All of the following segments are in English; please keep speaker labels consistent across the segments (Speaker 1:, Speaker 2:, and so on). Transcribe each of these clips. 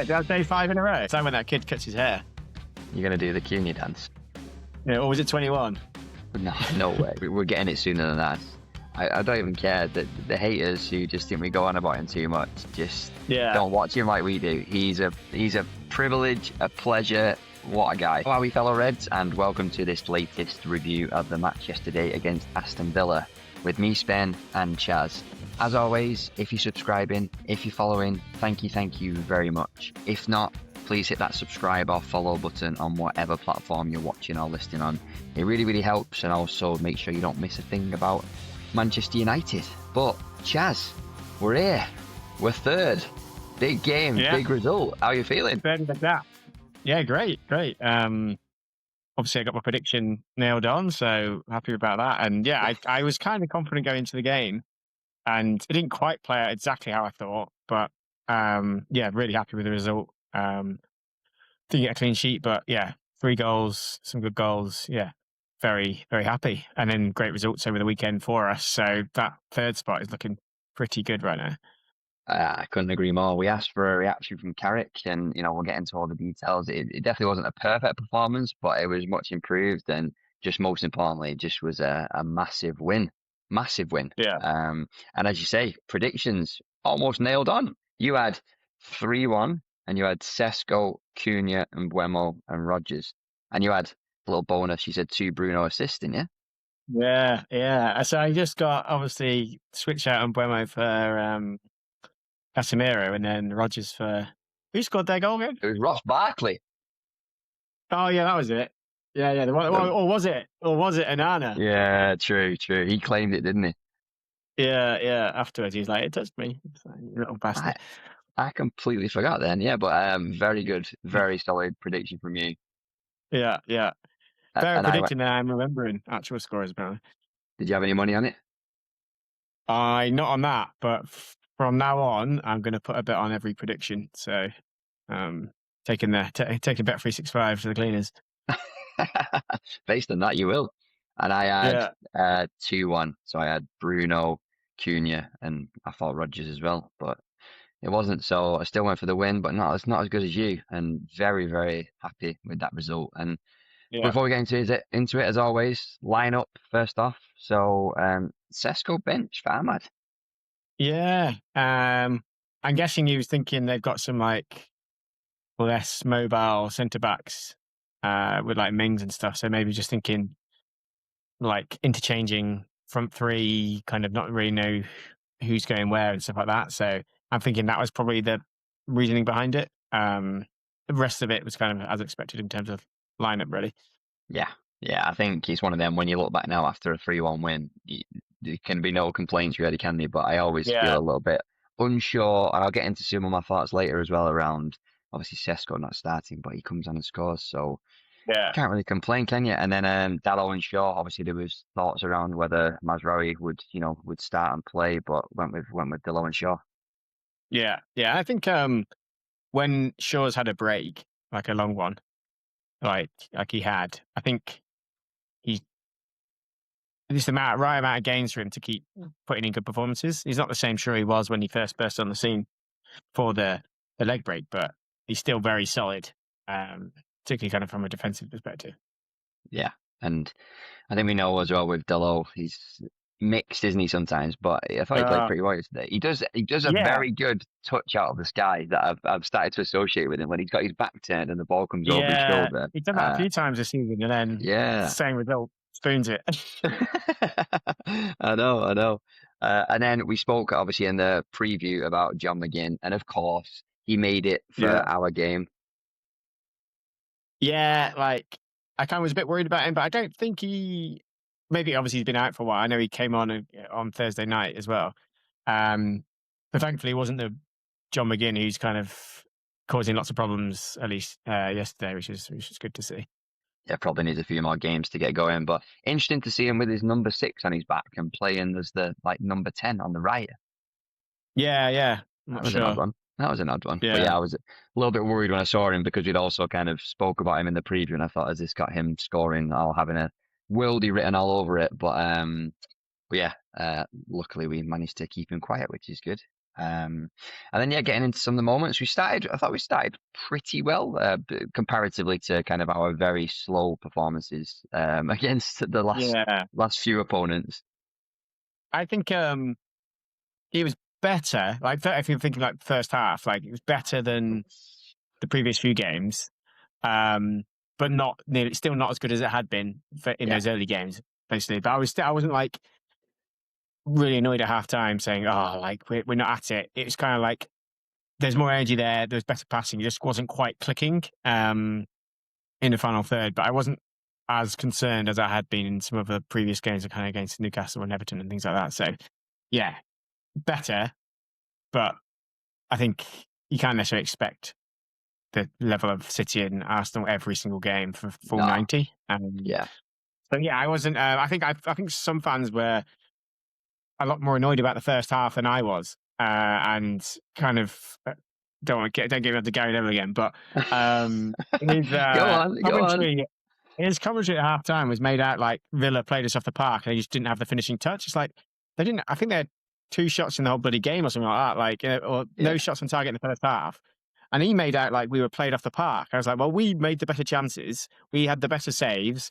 Speaker 1: That's day 5 in a row. It's like when that kid cuts his hair.
Speaker 2: You're going to do the Cunha dance?
Speaker 1: Yeah, or was it 21?
Speaker 2: No way. We're getting it sooner than that. I don't even care. The haters who just think we go on about him too much, just don't watch him like we do. He's a privilege, a pleasure. What a guy. How are we, fellow Reds? And welcome to this latest review of the match yesterday against Aston Villa with me, Spen and Chaz. As always, if you're subscribing, if you're following, thank you very much. If not, please hit that subscribe or follow button on whatever platform you're watching or listening on. It really helps, and also make sure you don't miss a thing about Manchester United. But Chaz, we're here. We're third. Big game, big result. How are you feeling?
Speaker 1: Third like that. Yeah, great. Obviously, I got my prediction nailed on, so happy about that. And yeah, I was kind of confident going into the game, and it didn't quite play out exactly how I thought. But yeah, really happy with the result. Didn't get a clean sheet, but yeah, 3 goals, some good goals. Yeah, very happy. And then great results over the weekend for us. So that third spot is looking pretty good right now.
Speaker 2: I couldn't agree more. We asked for a reaction from Carrick, and we'll get into all the details. It definitely wasn't a perfect performance, but it was much improved, and just most importantly, it just was a massive win. Yeah. And as you say, predictions almost nailed on. You had 3-1, and you had Sesko, Cunha, and Mbeumo and Rodgers, and you had a little bonus. You said 2 Bruno assists, didn't you?
Speaker 1: Yeah. So I just got obviously switch out on Mbeumo for Casemiro, and then Rodgers for who scored their goal again?
Speaker 2: It was Ross Barkley.
Speaker 1: Oh yeah, that was it. Yeah. Or was it Onana?
Speaker 2: Yeah, true. He claimed it, didn't he?
Speaker 1: Yeah. Afterwards, he's like, "It touched me." It's like, you little bastard.
Speaker 2: I completely forgot then. Yeah, but very good, very solid prediction from you.
Speaker 1: Yeah. Better prediction than I'm remembering actual scores, apparently.
Speaker 2: Did you have any money on it?
Speaker 1: Not on that, but from now on, I'm going to put a bet on every prediction. So, taking bet 365 to the cleaners.
Speaker 2: Based on that, you will. And I had 2-1, so I had Bruno, Cunha, and I thought Rodgers as well, but it wasn't. So I still went for the win, but it's not as good as you. And very happy with that result. And before we get into it, as always, line up first off. So Sesko bench for Ahmad.
Speaker 1: Yeah, I'm guessing he was thinking they've got some like less mobile centre backs with like Mings and stuff. So maybe just thinking like interchanging front three, kind of not really know who's going where and stuff like that. So I'm thinking that was probably the reasoning behind it. The rest of it was kind of as expected in terms of lineup, really.
Speaker 2: Yeah. I think it's one of them. When you look back now after a 3-1 win, there can be no complaints really, can there? But I always feel a little bit unsure. And I'll get into some of my thoughts later as well around obviously Sesko not starting, but he comes on and scores. So can't really complain, can you? And then Dalot and Shaw, obviously there was thoughts around whether Mazraoui would start and play, but went with Dalot and Shaw.
Speaker 1: Yeah. I think when Shaw's had a break, like a long one, like he had, I think it's the right amount of gains for him to keep putting in good performances. He's not the same Shaw he was when he first burst on the scene for the leg break, but he's still very solid, particularly kind of from a defensive perspective.
Speaker 2: Yeah, and I think we know as well with Dalot, he's mixed, isn't he, sometimes? But I thought he played pretty well today. He does a very good touch out of the sky that I've started to associate with him when he's got his back turned and the ball comes over his shoulder.
Speaker 1: He's done that a few times this season, and then same result, spoons it.
Speaker 2: I know. And then we spoke obviously in the preview about John McGinn, and of course he made it for our game.
Speaker 1: Yeah, like I kind of was a bit worried about him, but I don't think maybe obviously he's been out for a while. I know he came on Thursday night as well. But thankfully it wasn't the John McGinn who's kind of causing lots of problems, at least yesterday, which is good to see.
Speaker 2: Yeah, probably needs a few more games to get going, but interesting to see him with his number 6 on his back and playing as the number 10 on the right.
Speaker 1: Yeah.
Speaker 2: That was an odd one. Yeah. But I was a little bit worried when I saw him because we'd also kind of spoke about him in the preview, and I thought, has this got him scoring or having a worldie written all over it? But luckily we managed to keep him quiet, which is good. And then getting into some of the moments I thought we started pretty well comparatively to kind of our very slow performances against the last few opponents.
Speaker 1: I think it was better. Like if you're thinking like first half, like it was better than the previous few games, but not nearly, still not as good as it had been in those early games, basically. But I wasn't like really annoyed at half time saying, "Oh, like we're not at it." It was kind of like there's more energy there. There's better passing. It just wasn't quite clicking in the final third. But I wasn't as concerned as I had been in some of the previous games, kind of against Newcastle and Everton and things like that. So, yeah, better. But I think you can't necessarily expect the level of City and Arsenal every single game for full 90. So yeah, I wasn't. I think some fans were a lot more annoyed about the first half than I was, and kind of don't get me into Gary Neville again. But his his commentary at half time was made out like Villa played us off the park and they just didn't have the finishing touch. It's like they didn't. I think they had 2 shots in the whole bloody game or something like that. Or no shots on target in the first half. And he made out like we were played off the park. I was like, well, we made the better chances. We had the better saves.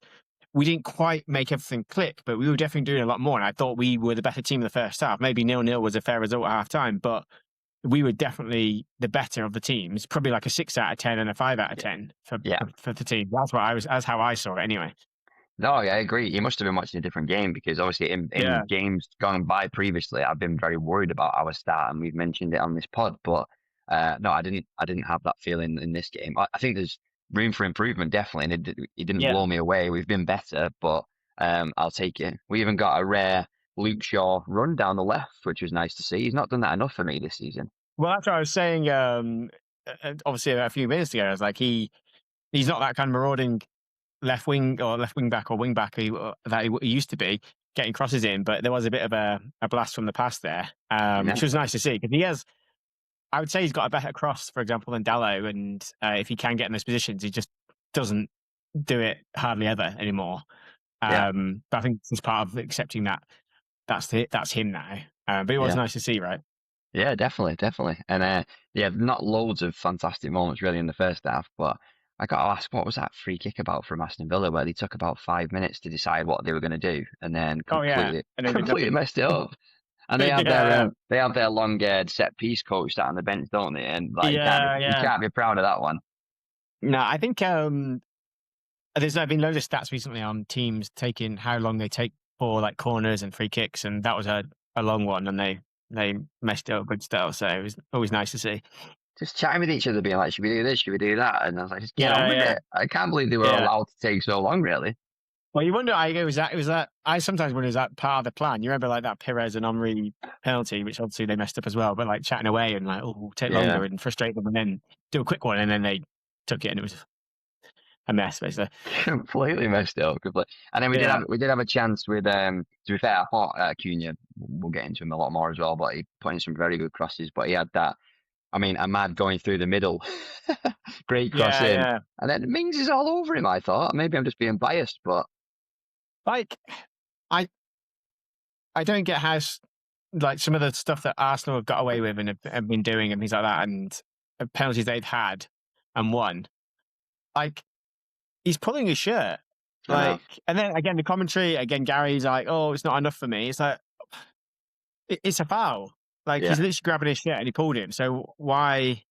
Speaker 1: We didn't quite make everything click, but we were definitely doing a lot more. And I thought we were the better team in the first half. Maybe 0-0 was a fair result at half time, but we were definitely the better of the teams. Probably like a 6 out of 10 and a 5 out of 10 for the team. That's how I saw it anyway.
Speaker 2: No, I agree. You must have been watching a different game because obviously in games gone by previously, I've been very worried about our start, and we've mentioned it on this pod. But no, I didn't have that feeling in this game. I think there's room for improvement, definitely, and it didn't blow me away. We've been better, but I'll take it. We even got a rare Luke Shaw run down the left, which was nice to see. He's not done that enough for me this season.
Speaker 1: Well, that's what I was saying. Obviously, a few minutes ago, I was like, he's not that kind of marauding left wing back or wing back that he used to be, getting crosses in, but there was a bit of a blast from the past there, which was nice to see because he has. I would say he's got a better cross, for example, than Dallo, and if he can get in those positions, he just doesn't do it hardly ever anymore. But I think it's part of accepting that that's him now. But it was nice to see, right?
Speaker 2: Yeah, definitely. And not loads of fantastic moments really in the first half, but I got to ask, what was that free kick about from Aston Villa where they took about 5 minutes to decide what they were going to do and then completely messed it up? And they have their long-haired set piece coach sat on the bench, don't they? And you can't be proud of that one.
Speaker 1: No, I think there's been loads of stats recently on teams taking how long they take for like corners and free kicks, and that was a long one, and they messed it up good stuff. So it was always nice to see.
Speaker 2: Just chatting with each other, being like, should we do this? Should we do that? And I was like, just get on with it. I can't believe they were allowed to take so long, really.
Speaker 1: Well, you wonder, it was that. I sometimes wonder, is that part of the plan? You remember like that Pires and Omri penalty, which obviously they messed up as well, but like chatting away and like, oh, take longer and frustrate them and then do a quick one. And then they took it and it was a mess, basically.
Speaker 2: Completely messed it up. And then we did have a chance with, to be fair, I thought Cunha, we'll get into him a lot more as well, but he put in some very good crosses, but he had that. I mean, Ahmad going through the middle. Great cross in. Yeah. And then Mings is all over him, I thought. Maybe I'm just being biased, but...
Speaker 1: Like, I don't get how, like, some of the stuff that Arsenal have got away with and have been doing and things like that, and penalties they've had and won. Like, he's pulling his shirt. Like, and then, again, the commentary, Gary's like, oh, it's not enough for me. It's like, it's a foul. Like, he's literally grabbing his shirt and he pulled him. So why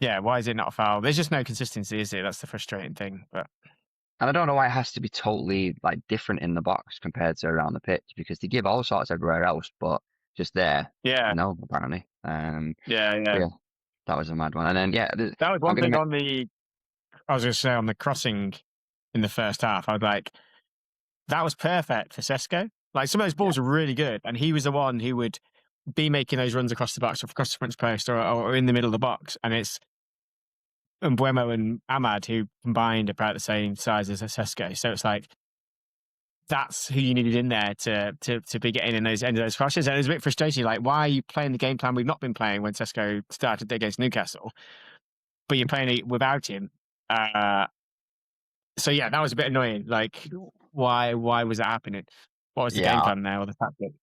Speaker 1: is it not a foul? There's just no consistency, is there? That's the frustrating thing. But
Speaker 2: and I don't know why it has to be totally like different in the box compared to around the pitch, because they give all sorts everywhere else, but just there, no, apparently.
Speaker 1: That
Speaker 2: was a mad one. And then
Speaker 1: that was one thing on the. I was going to say on the crossing in the first half. I was like, that was perfect for Sesko. Like some of those balls were really good, and he was the one who would be making those runs across the box, or across the French post, or in the middle of the box. And it's Mbeumo and Ahmad who combined are about the same size as Sesko. So it's like that's who you needed in there to be getting in those end of those crosses. And it was a bit frustrating. Like, why are you playing the game plan we've not been playing when Sesko started against Newcastle, but you're playing it without him? So that was a bit annoying. Like, why was that happening? What was the game plan there or the tactic?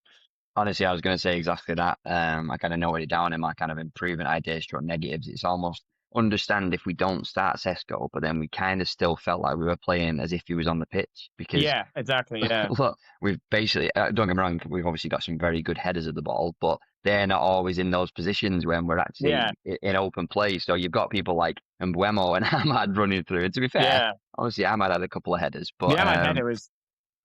Speaker 2: Honestly, I was going to say exactly that. I kind of noted it down in my kind of improvement ideas or negatives. It's almost understand if we don't start Sesko, but then we kind of still felt like we were playing as if he was on the pitch because
Speaker 1: Yeah, exactly. Yeah.
Speaker 2: look, we've basically, don't get me wrong, we've obviously got some very good headers of the ball, but they're not always in those positions when we're actually
Speaker 1: Yeah.
Speaker 2: in open play. So you've got people like Mbeumo and Ahmad running through. And to be fair,
Speaker 1: Yeah.
Speaker 2: obviously Ahmad had a couple of headers, but
Speaker 1: Yeah, my header was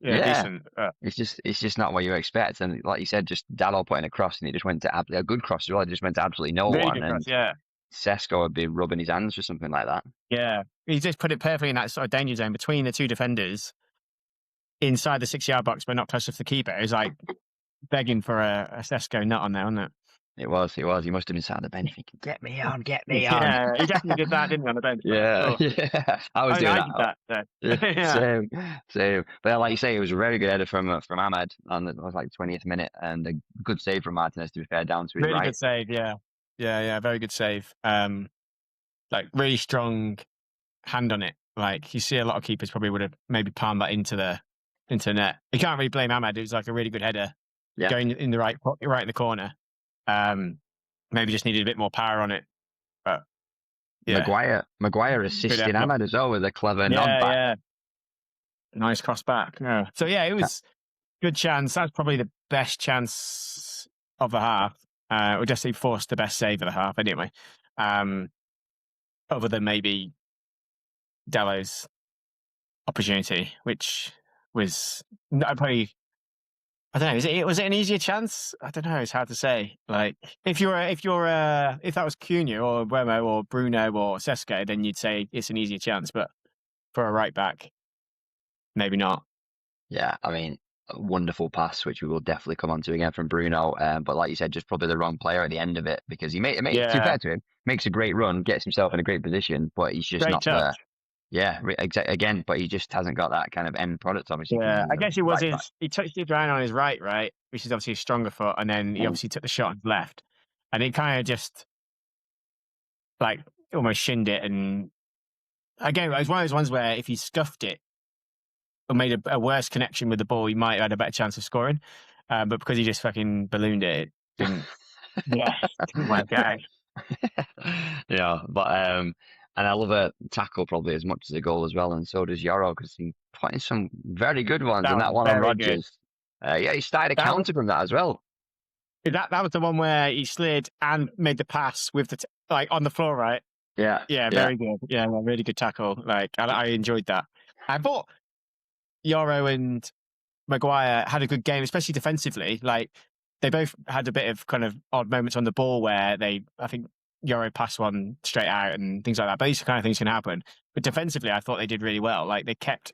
Speaker 2: yeah,
Speaker 1: decent.
Speaker 2: it's just not what you expect. And like you said, just Dalot putting a cross and he just went to a good cross as well. It just went to absolutely no
Speaker 1: Really
Speaker 2: one.
Speaker 1: good cross,
Speaker 2: And
Speaker 1: yeah.
Speaker 2: Sesko would be rubbing his hands for something like that.
Speaker 1: Yeah. He just put it perfectly in that sort of danger zone between the two defenders inside the 6-yard box, but not close to the keeper. It was like begging for a Sesko nut on there, wasn't it?
Speaker 2: It was. He must have been sat on the bench thinking, get me on, get me on.
Speaker 1: Yeah, he definitely did that, didn't he, on the bench?
Speaker 2: Yeah, yeah. I was doing
Speaker 1: that.
Speaker 2: that.
Speaker 1: So. Yeah.
Speaker 2: Same. But like you say, it was a very good header from Ahmad on the, was like 20th minute, and a good save from Martinez, to be fair, down to his
Speaker 1: Really
Speaker 2: right.
Speaker 1: good save, yeah. Yeah, very good save. Like really strong hand on it. Like you see a lot of keepers probably would have maybe palmed that into the net. You can't really blame Ahmad. It was like a really good header going in the right in the corner. Maybe just needed a bit more power on it. But yeah.
Speaker 2: Maguire assisting Ahmad as well with a clever nod back.
Speaker 1: Yeah. Nice cross back. Yeah. So yeah, it was good chance. That's probably the best chance of the half. We just forced the best save of the half anyway. Other than maybe Dalot's opportunity, which was probably, I don't know. Was it an easier chance? I don't know. It's hard to say. Like if that was Cunha or Mbeumo or Bruno or Cesko, then you'd say it's an easier chance. But for a right back, maybe not.
Speaker 2: Yeah, I mean, a wonderful pass, which we will definitely come on to again from Bruno. But like you said, just probably the wrong player at the end of it because to be fair to him, makes a great run, gets himself in a great position, but he's just not there. Yeah, again, but he just hasn't got that kind of end product, obviously.
Speaker 1: Yeah, I guess it was he touched it around on his right, which is obviously a stronger foot, and then he obviously took the shot on his left, and it kind of just like almost shinned it. And again, it was one of those ones where if he scuffed it or made a worse connection with the ball, he might have had a better chance of scoring. But because he just fucking ballooned it, it didn't. Didn't work out.
Speaker 2: Yeah, but and I love a tackle probably as much as a goal as well, and so does Yoro because he put in some very good ones. And that one on Rodgers, he started a counter from that as well.
Speaker 1: That was the one where he slid and made the pass with the like on the floor, right?
Speaker 2: Yeah,
Speaker 1: very good. Yeah, really good tackle. Like I enjoyed that. I thought Yoro and Maguire had a good game, especially defensively. Like they both had a bit of kind of odd moments on the ball where I think Yoro passed one straight out and things like that. But these kind of things can happen. But defensively, I thought they did really well. Like they kept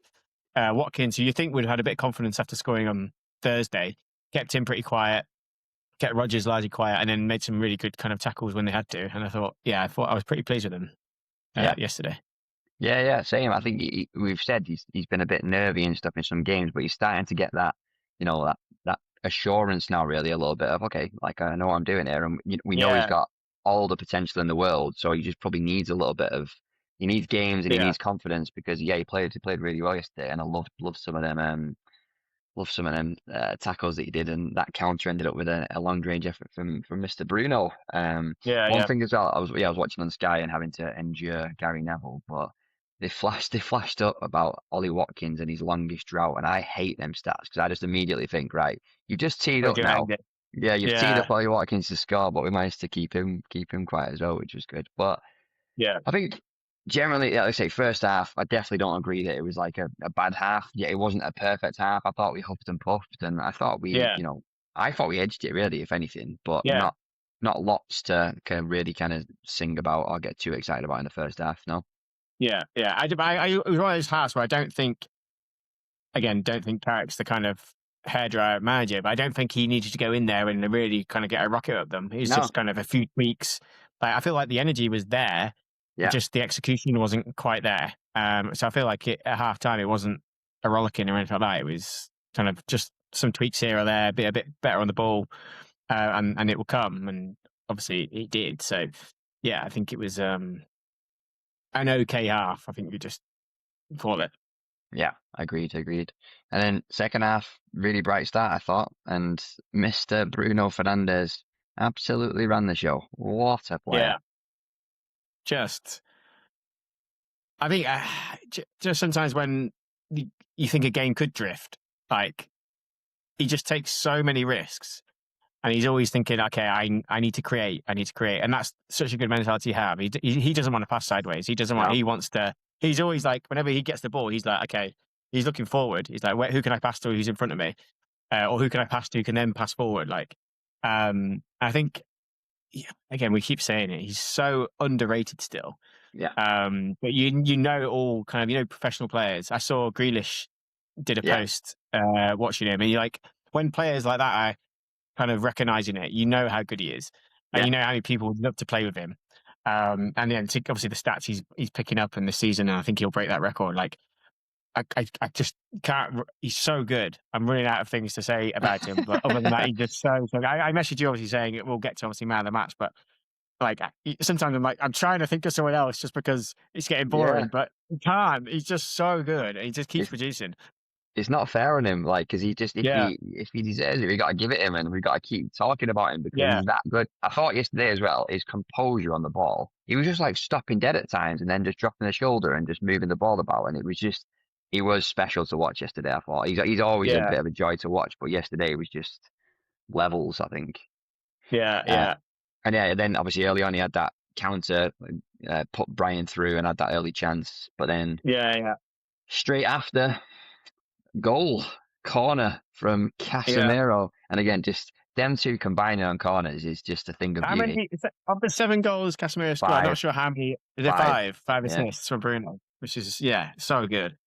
Speaker 1: Watkins, who you think would have had a bit of confidence after scoring on Thursday, kept him pretty quiet, kept Rodgers largely quiet, and then made some really good kind of tackles when they had to. And I thought I was pretty pleased with them yesterday.
Speaker 2: Yeah, same. I think we've said he's been a bit nervy and stuff in some games, but he's starting to get that, that assurance now, really, a little bit of, okay, like I know what I'm doing here, and we know he's got all the potential in the world, so he just probably needs a little bit of, he needs games and he needs confidence because he played really well yesterday, and I loved some of them. Love some of them tackles that he did, and that counter ended up with a long range effort from Mr. Bruno. One thing as well, I was watching on Sky and having to endure Gary Neville, but they flashed up about Ollie Watkins and his longest drought, and I hate them stats because I just immediately think, right, you've just teed up now. Yeah, you've teed up Ollie Watkins to score, but we managed to keep him quiet as well, which was good. But I think generally, like I say, first half, I definitely don't agree that it was like a bad half. Yeah, it wasn't a perfect half. I thought we huffed and puffed, and I thought I thought we edged it really, if anything, but not lots to really kind of sing about or get too excited about in the first half. No.
Speaker 1: Yeah. It was one of those halves where I don't think Carrick's the kind of hairdryer manager, but I don't think he needed to go in there and really kind of get a rocket up them. It's just kind of a few tweaks. Like I feel like the energy was there. Yeah. Just the execution wasn't quite there. So I feel like at halftime it wasn't a rollicking or anything like that. It was kind of just some tweaks here or there, be a bit better on the ball, and it will come. And obviously it did. So yeah, I think it was an okay half. I think we just thought that
Speaker 2: Yeah, agreed. And then second half, really bright start, I thought. And Mr. Bruno Fernandes absolutely ran the show. What a player.
Speaker 1: Yeah. I think just sometimes when you think a game could drift, like he just takes so many risks. And he's always thinking, okay, I need to create. And that's such a good mentality to have. He doesn't want to pass sideways. He wants to, he's always like, whenever he gets the ball, he's like, okay, he's looking forward. He's like, who can I pass to who's in front of me? Or who can I pass to who can then pass forward? Like, I think, again, we keep saying it, he's so underrated still.
Speaker 2: Yeah.
Speaker 1: But you know, all kind of, professional players. I saw Grealish did a post watching him, and you're like, when players like that are kind of recognizing it, you know how good he is, and you know how many people would love to play with him. And then obviously the stats he's picking up in the season, and I think he'll break that record. Like I just can't. He's so good. I'm running out of things to say about him, but other than that, he's just so. I messaged you obviously saying we'll get to obviously man of the match, but like sometimes I'm trying to think of someone else just because it's getting boring, but he can't. He's just so good. He just keeps producing.
Speaker 2: It's not fair on him, like, because he just if he deserves it, we got to give it him, and we got to keep talking about him because he's that good. I thought yesterday as well, his composure on the ball. He was just like stopping dead at times and then just dropping the shoulder and just moving the ball about, and he was special to watch yesterday. I thought he's always a bit of a joy to watch, but yesterday was just levels, I think. And then obviously early on he had that counter, put Brian through and had that early chance, but then straight after. Goal, corner from Casemiro. And again, just them two combining on corners is just a thing of beauty.
Speaker 1: Many, of the 7 goals Casemiro scored, I'm not sure how many. Is it 5? 5 assists from Bruno, which is, so good.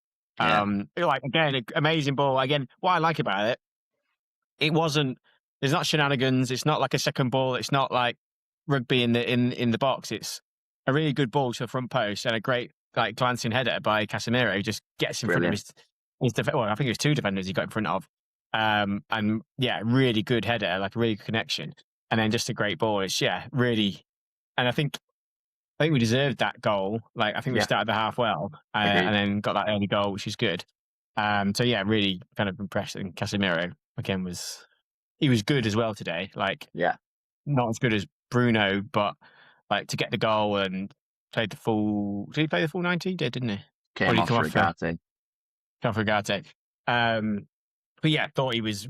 Speaker 1: Like, again, amazing ball. Again, what I like about it wasn't, there's not shenanigans. It's not like a second ball. It's not like rugby in the box. It's a really good ball to the front post and a great like glancing header by Casemiro, who just gets in front of his I think it was 2 defenders he got in front of. And really good header, like a really good connection. And then just a great ball. It's really, and I think we deserved that goal. Like I think we started the half well, and then got that early goal, which is good. Really kind of impressed. And Casemiro again was good as well today. Like not as good as Bruno, but like to get the goal and played the full. Did he play the full 90? He did, didn't he?
Speaker 2: Came off for Ugarte.
Speaker 1: But thought he was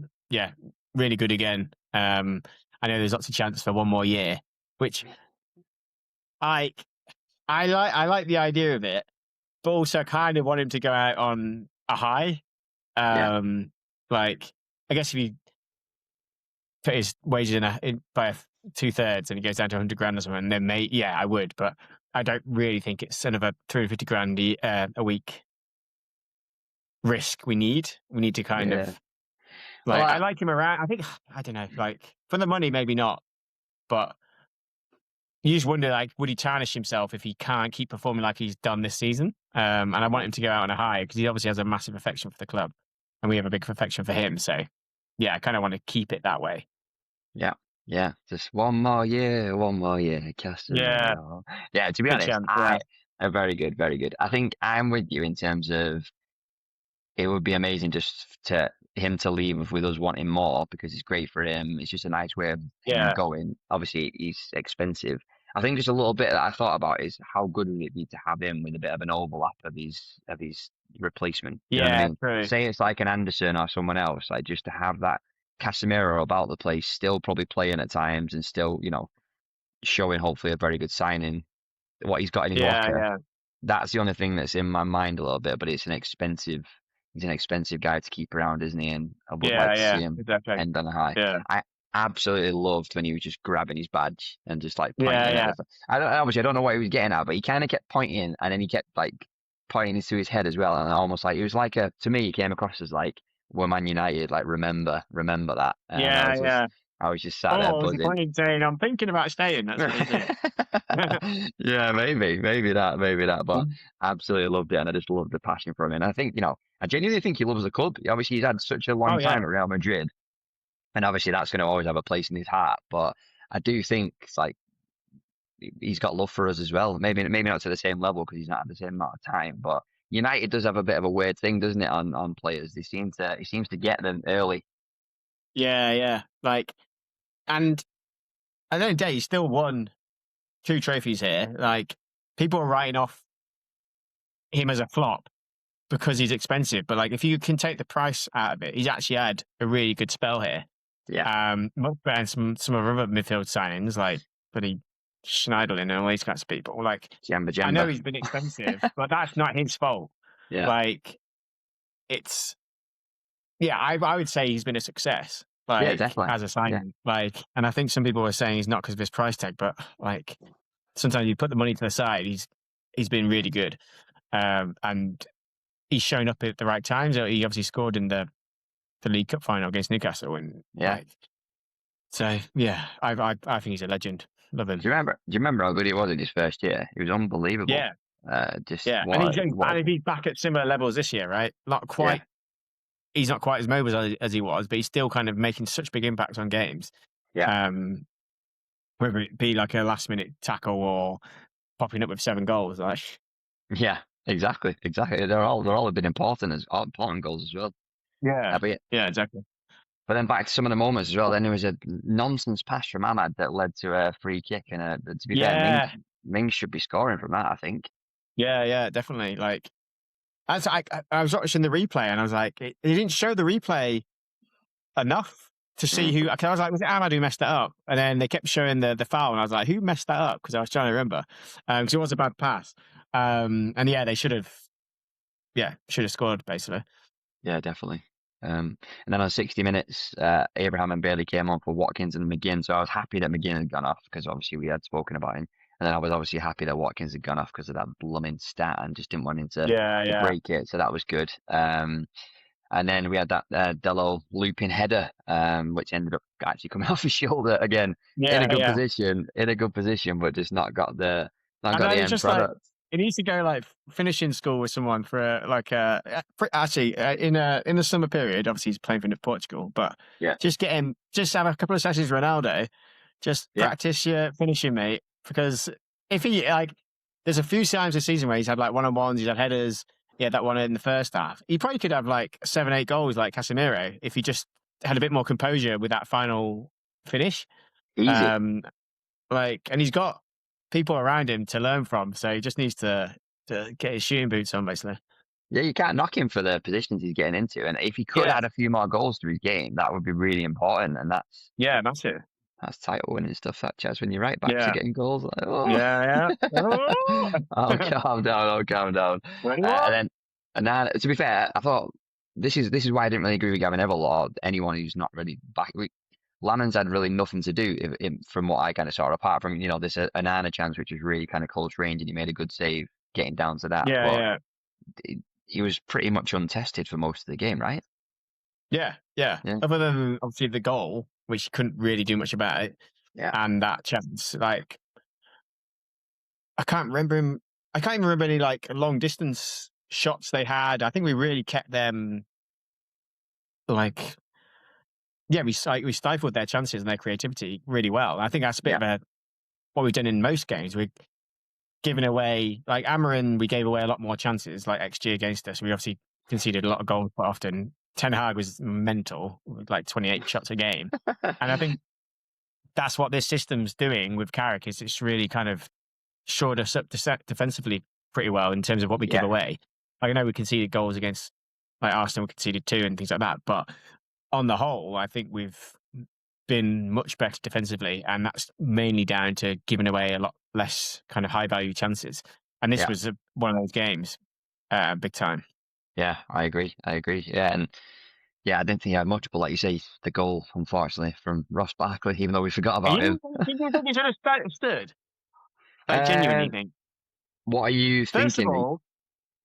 Speaker 1: really good again. I know there's lots of chance for one more year, which I like the idea of it, but also kind of want him to go out on a high. Like I guess if you put his wages in by 2/3 and he goes down to 100 grand or something, then I would, but I don't really think it's another 350 grand a week risk we need to kind of like I like him around. I think I don't know, like for the money maybe not, but you just wonder like would he tarnish himself if he can't keep performing like he's done this season. And I want him to go out on a high because he obviously has a massive affection for the club and we have a big affection for him, so I kind of want to keep it that way.
Speaker 2: Just one more year Casemiro. To be honest, very good. I think I'm with you in terms of it would be amazing just to him to leave with us wanting more because it's great for him. It's just a nice way of him going. Obviously, he's expensive. I think just a little bit that I thought about is how good would it be to have him with a bit of an overlap of his replacement. You know what I mean?
Speaker 1: True.
Speaker 2: Say it's like an Anderson or someone else, like just to have that Casemiro about the place, still probably playing at times and still, showing hopefully a very good signing. What he's got in his locker. That's the only thing that's in my mind a little bit, but it's he's an expensive guy to keep around, isn't he? And I would like to see him end on a high. I absolutely loved when he was just grabbing his badge and just like pointing at it. I don't know what he was getting at, but he kind of kept pointing and then he kept like pointing into his head as well. And almost like it was like to me, he came across as like, we're Man United, like remember that. I was just sat there buzzing.
Speaker 1: Saying, I'm thinking about staying. That's
Speaker 2: maybe that. But absolutely loved it, and I just loved the passion from him. And I think, I genuinely think he loves the club. Obviously, he's had such a long time at Real Madrid, and obviously that's going to always have a place in his heart. But I do think it's like he's got love for us as well. Maybe not to the same level because he's not had the same amount of time, but United does have a bit of a weird thing, doesn't it, on players? He seems to get them early.
Speaker 1: Yeah. Like, and at the end of the day, he still won 2 trophies here. Like, people are writing off him as a flop because he's expensive. But like, if you can take the price out of it, he's actually had a really good spell here.
Speaker 2: Yeah.
Speaker 1: Much better than some of our other midfield signings, like bloody Schneiderlin and all these kinds of people. Like,
Speaker 2: Jamba.
Speaker 1: I know he's been expensive, but that's not his fault.
Speaker 2: Yeah.
Speaker 1: Like, I would say he's been a success. Like,
Speaker 2: yeah, definitely.
Speaker 1: As a signing. Yeah. Like, and I think some people were saying he's not because of his price tag, but like, sometimes you put the money to the side, he's been really good. And he's shown up at the right times. He obviously scored in the League Cup final against Newcastle, and so yeah, I think he's a legend. Love him.
Speaker 2: Do you remember how good he was in his first year? He was unbelievable.
Speaker 1: Yeah,
Speaker 2: and
Speaker 1: he's back at similar levels this year, right? Not quite. Yeah. He's not quite as mobile as he was, but he's still kind of making such big impacts on games.
Speaker 2: Yeah.
Speaker 1: Whether it be like a last minute tackle or popping up with 7 goals, like.
Speaker 2: Yeah, exactly. They're all been important goals as well.
Speaker 1: Yeah. Yeah, exactly.
Speaker 2: But then back to some of the moments as well. Then there was a nonsense pass from Ahmad that led to a free kick, and to be fair, Mings should be scoring from that, I think.
Speaker 1: Yeah, definitely. Like, I was watching the replay, and I was like, it didn't show the replay enough to see who. Cause I was like, was it Ahmad who messed that up? And then they kept showing the foul, and I was like, who messed that up? Because I was trying to remember, because it was a bad pass. And yeah, they should have scored basically.
Speaker 2: Yeah, definitely. And then on 60 minutes, Abraham and Bailey came on for Watkins and McGinn. So I was happy that McGinn had gone off because obviously we had spoken about him. And then I was obviously happy that Watkins had gone off because of that blooming stat and just didn't want him to break it. So that was good. And then we had that Dello looping header, which ended up actually coming off his shoulder again in a good position, but just not got the end product.
Speaker 1: Like, it needs to go like finishing school with someone for in the summer period. Obviously, he's playing for Portugal, but just have a couple of sessions with Ronaldo, just practice your finishing, mate. Because if he there's a few times this season where he's had like one-on-ones, he's had headers. He had that one in the first half. He probably could have like 7-8 goals like Casemiro if he just had a bit more composure with that final finish.
Speaker 2: Easy.
Speaker 1: And he's got people around him to learn from, so he just needs to get his shooting boots on, basically.
Speaker 2: Yeah, you can't knock him for the positions he's getting into, and if he could add a few more goals to his game, that would be really important. And that's
Speaker 1: it.
Speaker 2: That's title winning stuff, that Chaz, when you're right back to getting goals. Like,
Speaker 1: Oh,
Speaker 2: calm down. And then, to be fair, I thought this is why I didn't really agree with Gavin Neville or anyone who's not really back. Lannon's had really nothing to do from what I kind of saw, apart from this Onana chance, which was really kind of close range, and he made a good save getting down to that. He was pretty much untested for most of the game, right?
Speaker 1: Yeah. Other than obviously the goal, which couldn't really do much about it.
Speaker 2: Yeah.
Speaker 1: And that chance, like, I can't even remember any like long distance shots they had. I think we really kept them like, we stifled their chances and their creativity really well. I think that's a bit of what we've done in most games. We're giving away, like Amarin, we gave away a lot more chances, like XG against us. We obviously conceded a lot of goals quite often. Ten Hag was mental, with like 28 shots a game. And I think that's what this system's doing with Carrick, is it's really kind of shored us up defensively pretty well in terms of what we give away. Like, I know we conceded goals against like Arsenal, we conceded 2 and things like that. But on the whole, I think we've been much better defensively, and that's mainly down to giving away a lot less kind of high value chances. And this was one of those games, big time.
Speaker 2: Yeah, I agree. Yeah, and I didn't think he had much, but like you say, the goal, unfortunately, from Ross Barkley, even though we forgot about him.
Speaker 1: Do you think he should have stood? I genuinely think.
Speaker 2: What are you thinking?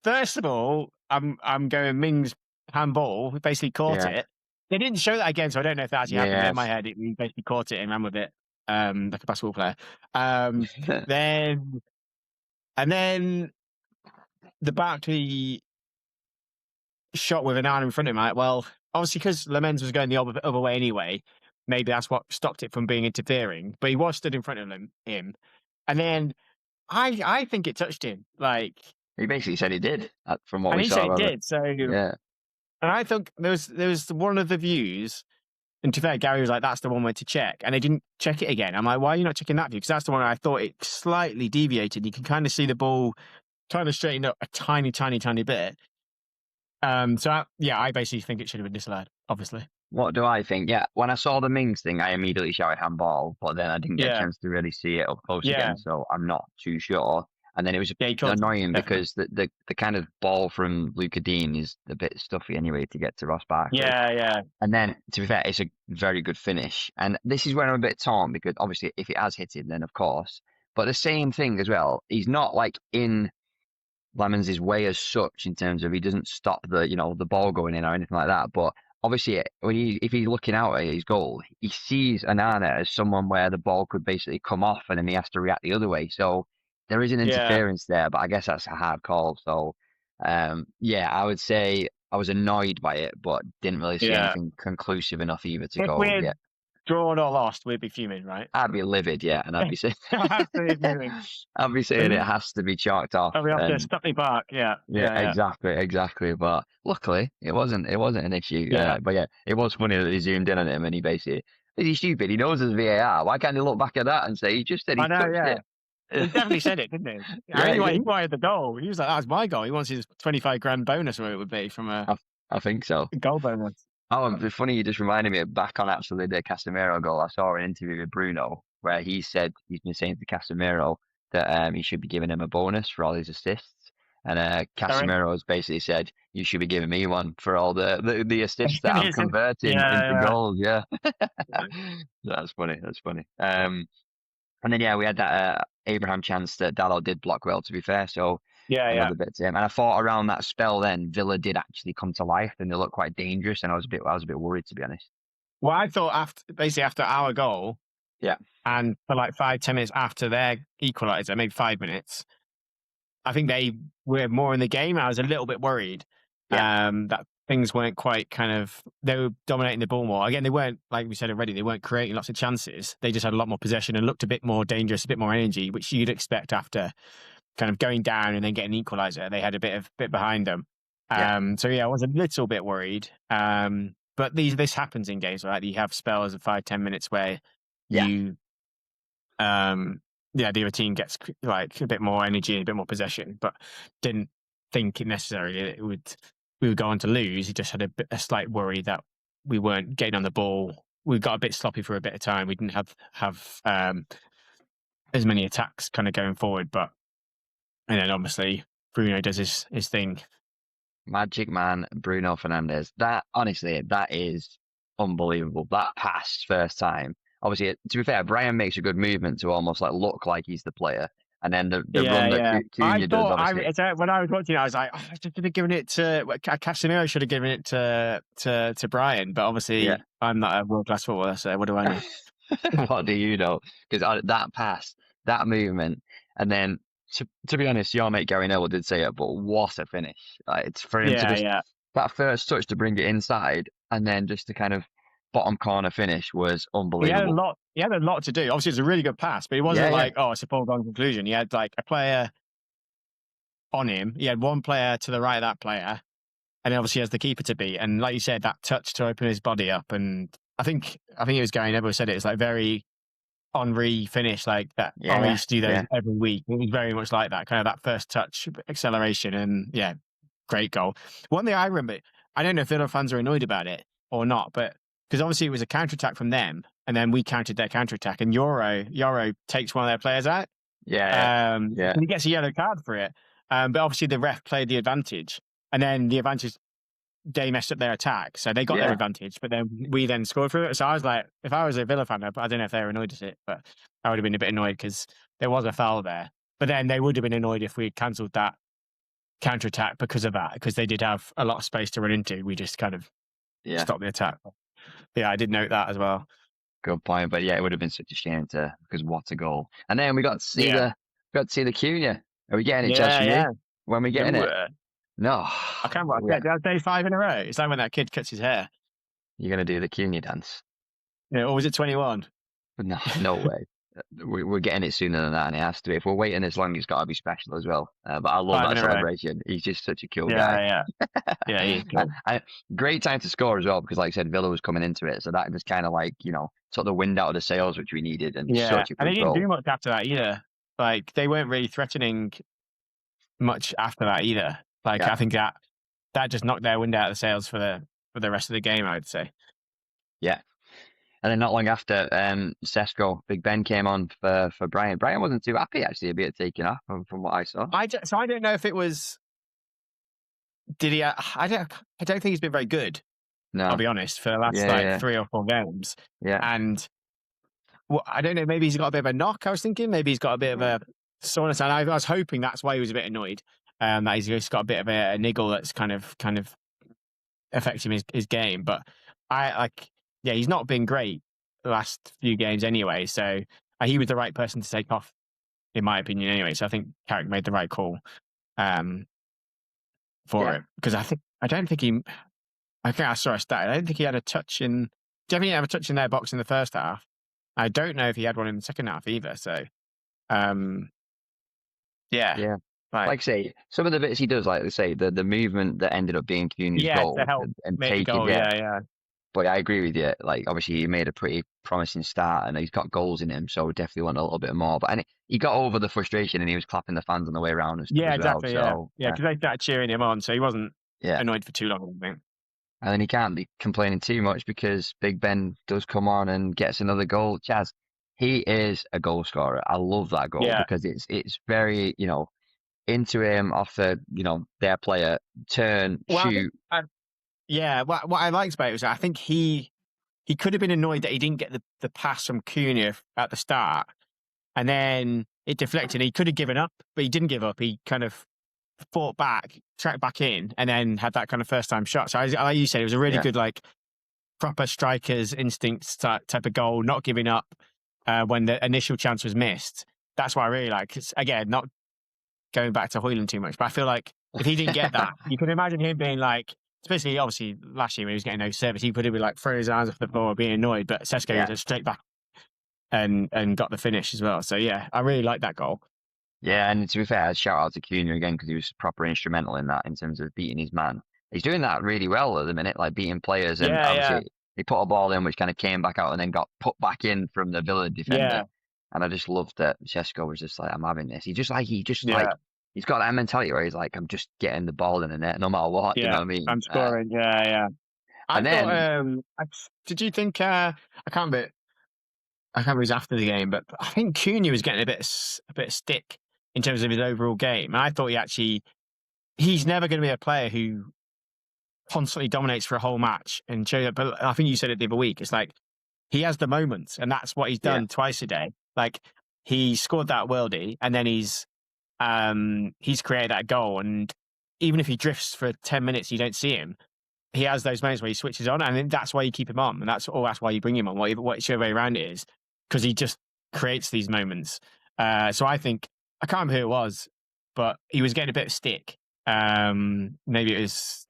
Speaker 1: First of all, I'm going Mings handball. He basically caught it. They didn't show that again, so I don't know if that actually happened. In my head, he basically caught it and ran with it, like a basketball player. Then the Barkley shot with Onana in front of him. Like, well, obviously because Lamens was going the other way anyway, maybe that's what stopped it from being interfering. But he was stood in front of him, and then I think it touched him. Like,
Speaker 2: He basically said he did, from what
Speaker 1: And
Speaker 2: we
Speaker 1: he
Speaker 2: saw.
Speaker 1: said he did. So,
Speaker 2: yeah.
Speaker 1: And I think there was one of the views, and to be fair, Gary was like, that's the one way to check. And they didn't check it again. I'm like, why are you not checking that view? Because that's the one I thought it slightly deviated. You can kind of see the ball kind of straighten up a tiny, tiny, tiny bit. I basically think it should have been disallowed, obviously.
Speaker 2: What do I think? Yeah, when I saw the Mings thing, I immediately shouted handball, but then I didn't get a chance to really see it up close again, so I'm not too sure. And then it was annoying because the kind of ball from Luca Dean is a bit stuffy anyway to get to Ross Barkley.
Speaker 1: Yeah.
Speaker 2: And then, to be fair, it's a very good finish. And this is where I'm a bit torn because obviously if it has hit him, then of course. But the same thing as well, he's not like in Lemons' way as such in terms of he doesn't stop the ball going in or anything like that. But obviously, if he's looking out at his goal, he sees Onana as someone where the ball could basically come off and then he has to react the other way. So there is an interference there, but I guess that's a hard call. So, I would say I was annoyed by it, but didn't really see anything conclusive enough either to go.
Speaker 1: Yeah. Drawn or lost, we'd be fuming, right?
Speaker 2: I'd be livid, and I'd be saying, I'd be saying it has to be chalked off.
Speaker 1: We have to stop the bark, yeah.
Speaker 2: Exactly. But luckily, it wasn't an issue. But it was funny that he zoomed in on him and he basically, is he stupid? He knows there's VAR. Why can't he look back at that and say he just said he touched it?
Speaker 1: He definitely said it, didn't he? He wanted the goal. He was like, "That's my goal." He wants his 25 grand bonus, or it would be from a.
Speaker 2: I think so.
Speaker 1: Goal bonus.
Speaker 2: Oh, it's funny. You just reminded me back on actually the Casemiro goal. I saw an interview with Bruno where he said he's been saying to Casemiro that he should be giving him a bonus for all his assists, and Casemiro has basically said you should be giving me one for all the assists that I'm converting into goals. Yeah, that's funny. And then we had that Abraham chance that Dalot did block well. To be fair, so. Another bit to him. And I thought around that spell then Villa did actually come to life and they looked quite dangerous and I was a bit worried, to be honest.
Speaker 1: Well, I thought after our goal, and for like 5-10 minutes after their equaliser, maybe 5 minutes, I think they were more in the game. I was a little bit worried that things weren't quite they were dominating the ball more. Again, they weren't, like we said already, they weren't creating lots of chances. They just had a lot more possession and looked a bit more dangerous, a bit more energy, which you'd expect after kind of going down and then getting an equaliser. They had a bit behind them. I was a little bit worried. But this happens in games, right? You have spells of 5-10 minutes where the other team gets like a bit more energy and a bit more possession, but didn't think necessarily we would go on to lose. He just had a slight worry that we weren't getting on the ball. We got a bit sloppy for a bit of time. We didn't have as many attacks kind of going forward, and then obviously Bruno does his thing.
Speaker 2: Magic man, Bruno Fernandes. That is unbelievable. That pass first time. Obviously, to be fair, Brian makes a good movement to almost like look like he's the player. And then the run that Cunha does, obviously.
Speaker 1: When I was watching it, I was like, I should have given it to Casemiro. Should have given it to Brian. But obviously, I'm not a world-class footballer, so what do I know?
Speaker 2: What do you know? Because that pass, that movement, and then to be honest, your mate Gary Neville did say it, but what a finish! It's for him to just that first touch to bring it inside, and then just to kind of bottom corner finish was unbelievable.
Speaker 1: He had a lot to do. Obviously, it's a really good pass, but it wasn't it's a foregone conclusion. He had like a player on him. He had one player to the right of that player, and then obviously he has the keeper to beat. And like you said, that touch to open his body up, and I think it was Gary Neville said it. It's like very Henry finish like that. Henry used to do those every week. It was very much like that, kind of that first touch, acceleration, and great goal. One thing I remember, I don't know if Villa fans are annoyed about it or not, but because obviously it was a counter-attack from them, and then we countered their counter-attack, and Yoro takes one of their players out. And he gets a yellow card for it. But obviously the ref played the advantage, and then the advantage, they messed up their attack, so they got their advantage, but then we scored through it. So I was like, if I was a Villa fan, I don't know if they were annoyed at it, but I would have been a bit annoyed because there was a foul there. But then they would have been annoyed if we had cancelled that counter-attack because of that, because they did have a lot of space to run into. We just kind of stopped the attack. I did note that as well.
Speaker 2: Good point, but it would have been such a shame because what a goal! And then we got to see the Cunha. Are we getting it, Chaz? When we getting it? No,
Speaker 1: I can't remember. Did I have day 5 in a row? It's like when that kid cuts his hair.
Speaker 2: You're gonna do the Cunha dance?
Speaker 1: Or was it 21?
Speaker 2: No way. we're getting it sooner than that, and it has to be. If we're waiting this long, it's got to be special as well. But I love that celebration. He's just such a cool guy.
Speaker 1: Yeah, he's cool.
Speaker 2: Great time to score as well, because like I said, Villa was coming into it, so that just kind of like, took the wind out of the sails, which we needed, and such a good
Speaker 1: and they didn't
Speaker 2: goal.
Speaker 1: do much after that either. Like, they weren't really threatening much after that either. Like, I think that just knocked their wind out of the sails for the rest of the game, I would say.
Speaker 2: Yeah. And then not long after, Cesko, Big Ben came on for Brian. Brian wasn't too happy, actually, a bit taken off from what I saw.
Speaker 1: So I don't know if it was... Did he... I don't think he's been very good, no. I'll be honest, for the last 3 or 4 games.
Speaker 2: Yeah.
Speaker 1: And I don't know, maybe he's got a bit of a knock, I was thinking. Maybe he's got a bit of a soreness. And I was hoping that's why he was a bit annoyed. That he's just got a bit of a niggle that's kind of affecting his game. But he's not been great the last few games anyway. So he was the right person to take off, in my opinion, anyway. So I think Carrick made the right call for it. Because I think I saw a stat. I don't think he had a touch in... Do you think he had a touch in their box in the first half? I don't know if he had one in the second half either. So,
Speaker 2: yeah. Like I say, some of the bits he does, like they say, the movement that ended up being Cunha's goal
Speaker 1: to help
Speaker 2: and
Speaker 1: make
Speaker 2: take
Speaker 1: the goal,
Speaker 2: it. But I agree with you. Like, obviously, he made a pretty promising start, and he's got goals in him, so we definitely want a little bit more. But he got over the frustration, and he was clapping the fans on the way around and stuff as
Speaker 1: exactly.
Speaker 2: Well,
Speaker 1: because they started cheering him on, so he wasn't annoyed for too long, I think.
Speaker 2: And then he can't be complaining too much because Big Ben does come on and gets another goal. Chaz, he is a goal scorer. I love that goal because it's very, into him off the, their player, turn, shoot.
Speaker 1: What I liked about it was I think he could have been annoyed that he didn't get the pass from Cunha at the start, and then it deflected. He could have given up, but he didn't give up. He kind of fought back, tracked back in, and then had that kind of first time shot. So like you said, it was a really good, like, proper striker's instincts type of goal, not giving up when the initial chance was missed. That's what I really like. Cause, again, not going back to Højlund too much, but I feel like if he didn't get that, you can imagine him being like, especially obviously last year when he was getting no service, he could have been like throwing his arms off the floor, being annoyed. But Cesko was straight back and got the finish as well. So yeah, I really like that goal.
Speaker 2: Yeah, and to be fair, shout out to Cunha again because he was proper instrumental in that in terms of beating his man. He's doing that really well at the minute, like beating players, and obviously he put a ball in which kind of came back out and then got put back in from the Villa defender.
Speaker 1: Yeah.
Speaker 2: And I just loved that Sesko was just like, I'm having this. He's he's got that mentality where he's like, I'm just getting the ball in the net no matter what. You know what I mean?
Speaker 1: I'm scoring. Did you think? I can't remember it was after the game, but I think Cunha was getting a bit of stick in terms of his overall game. And I thought he's never going to be a player who constantly dominates for a whole match and shows up. But I think you said it the other week. It's like he has the moments, and that's what he's done twice a day. Like, he scored that worldie, and then he's created that goal. And even if he drifts for 10 minutes, you don't see him. He has those moments where he switches on, and that's why you keep him on, and that's why you bring him on. Whichever way around it is, because he just creates these moments. So I think, I can't remember who it was, but he was getting a bit of stick. Maybe it was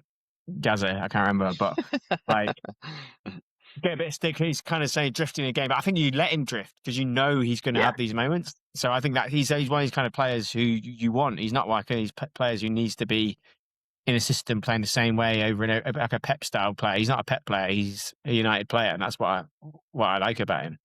Speaker 1: Gaza, I can't remember, but like, get a bit of stick. He's kind of saying drifting the game, but I think you let him drift because you know he's going to have these moments. So I think that he's one of these kind of players who you want. He's not like these players who needs to be in a system playing the same way over and over, like a Pep style player. He's not a Pep player. He's a United player, and that's what I like about him.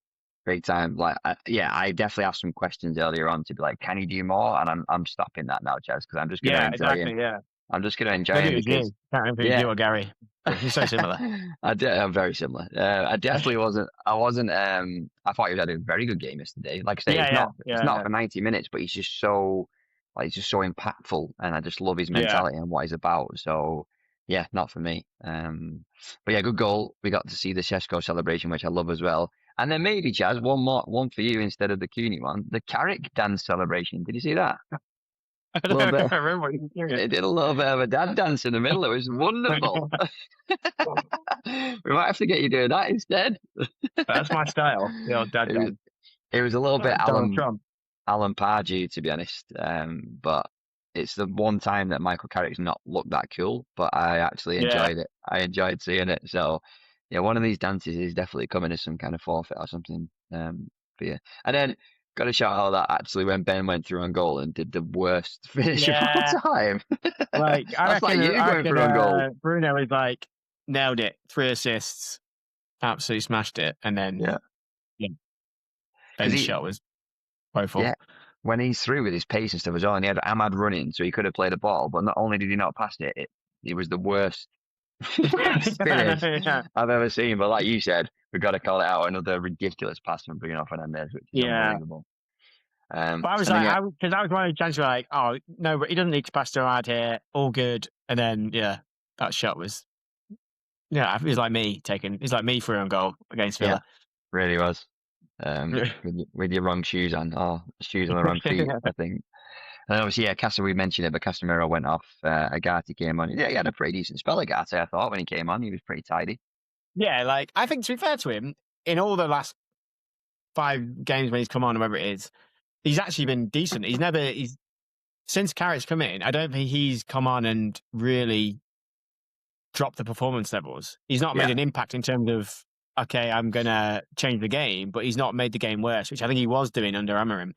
Speaker 2: Great time. Like, I definitely asked some questions earlier on to be like, can he do more? And I'm stopping that now, Chaz, because I'm just going to enjoy him.
Speaker 1: Yeah.
Speaker 2: I'm just going to enjoy
Speaker 1: Maybe
Speaker 2: him.
Speaker 1: Can't remember if you or Gary. You're so similar.
Speaker 2: I'm very similar. I definitely wasn't. I thought he was having a very good game yesterday. Like I say, it's not for 90 minutes, but he's just so impactful, and I just love his mentality and what he's about. So yeah, not for me. But yeah, good goal. We got to see the Cesko celebration, which I love as well. And then maybe, Chaz, one for you instead of the Cunha one, the Carrick dance celebration. Did you see that?
Speaker 1: I remember.
Speaker 2: They did a little bit of a dad dance in the middle. It was wonderful. We might have to get you doing that instead.
Speaker 1: That's my style. The old dad dance.
Speaker 2: It was a little bit Alan Pardew, to be honest. But it's the one time that Michael Carrick's not looked that cool. But I actually enjoyed it. I enjoyed seeing it. So yeah, one of these dances is definitely coming as some kind of forfeit or something for you. And then got to shout out that actually when Ben went through on goal and did the worst finish of all
Speaker 1: Yeah.
Speaker 2: time.
Speaker 1: Like,
Speaker 2: That's like you going through on goal.
Speaker 1: Bruno was like, nailed it. 3 assists. Absolutely smashed it. And then,
Speaker 2: Yeah.
Speaker 1: Ben's shot was woeful.
Speaker 2: Yeah. When he's through with his pace and stuff as well, and he had Ahmad running, so he could have played a ball, but not only did he not pass it, it was the worst finish I've ever seen. But like you said, we've got to call it out. Another ridiculous pass from Bruno Fernandes, which is unbelievable.
Speaker 1: But I was like, because I was one of the chances were like, oh no, but he doesn't need to pass to Ahmad here, all good. And then that shot was, it was like me it's like me through on goal against Villa.
Speaker 2: Yeah, really was. With your wrong shoes on, shoes on the wrong feet, I think. And obviously, Casa, we mentioned it, but Casemiro went off. Agati came on. Yeah, he had a pretty decent spell, Agati, I thought, when he came on. He was pretty tidy. Yeah,
Speaker 1: like, I think to be fair to him, in all the last 5 games when he's come on, whatever it is, he's actually been decent. Since Carrick's come in, I don't think he's come on and really dropped the performance levels. He's not made an impact in terms of, okay, I'm going to change the game, but he's not made the game worse, which I think he was doing under Emery.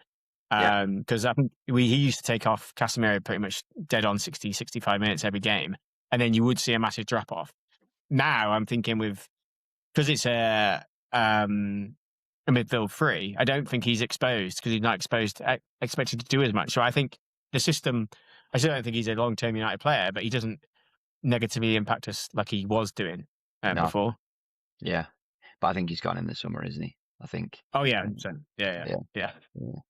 Speaker 1: Because I think he used to take off Casemiro pretty much dead on 60, 65 minutes every game, and then you would see a massive drop off. Now I'm thinking because it's a midfield 3, I don't think he's exposed because he's not expected to do as much. So I think the system, I still don't think he's a long-term United player, but he doesn't negatively impact us like he was doing before.
Speaker 2: Yeah. But I think he's gone in the summer, isn't he? I think.
Speaker 1: Oh, yeah. Yeah.
Speaker 2: And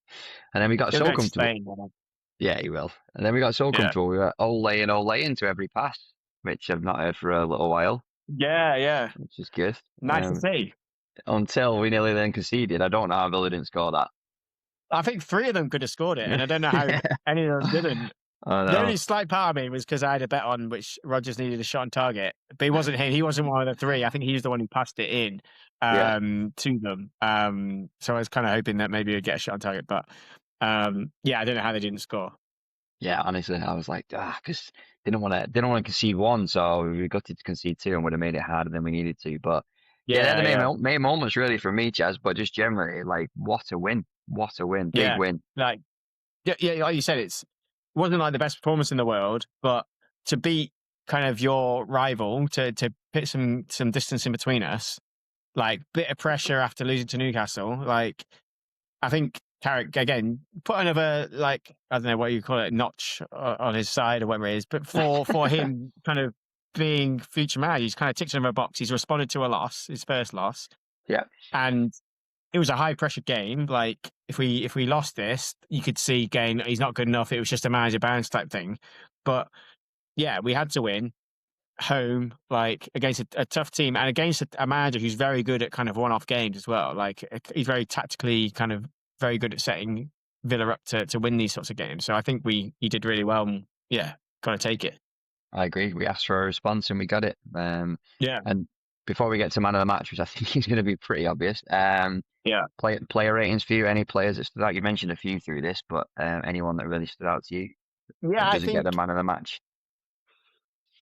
Speaker 2: then we got so comfortable. Yeah, he will. And then we got so comfortable. We were Ole into every pass, which I've not heard for a little while.
Speaker 1: Yeah.
Speaker 2: Which is good.
Speaker 1: Nice to see.
Speaker 2: Until we nearly then conceded. I don't know how Villa didn't score that.
Speaker 1: I think 3 of them could have scored it, and I don't know how any of them didn't. The only slight part of me was because I had a bet on which Rodgers needed a shot on target, but he wasn't him. He wasn't one of the 3. I think he was the one who passed it in to them. So I was kind of hoping that maybe he'd get a shot on target, but I don't know how they didn't score.
Speaker 2: Yeah, honestly, I was like, because didn't want to concede 1, so we got to concede 2 and would have made it harder than we needed to. But the main moments really for me, Chaz, but just generally, like, what a win, big win.
Speaker 1: Like you said, it wasn't like the best performance in the world, but to beat kind of your rival, to put some distance in between us, like bit of pressure after losing to Newcastle. Like, I think Carrick again put another, like, I don't know what you call it, notch on his side or whatever it is, but for him kind of being future mad, he's kind of ticked another box. He's responded to a loss, his first loss.
Speaker 2: Yeah.
Speaker 1: And it was a high pressure game. Like, if we lost this, you could see again he's not good enough. It was just a manager bounce type thing. But yeah, we had to win home, like against a tough team and against a manager who's very good at kind of one-off games as well. Like, he's very tactically kind of very good at setting Villa up to win these sorts of games. So I think he did really well. And got to take it.
Speaker 2: I agree. We asked for a response and we got it. And before we get to man of the match, which I think is going to be pretty obvious. Player ratings for you. Any players that stood out? You mentioned a few through this, but anyone that really stood out to you?
Speaker 1: Yeah,
Speaker 2: does he get the man of the match?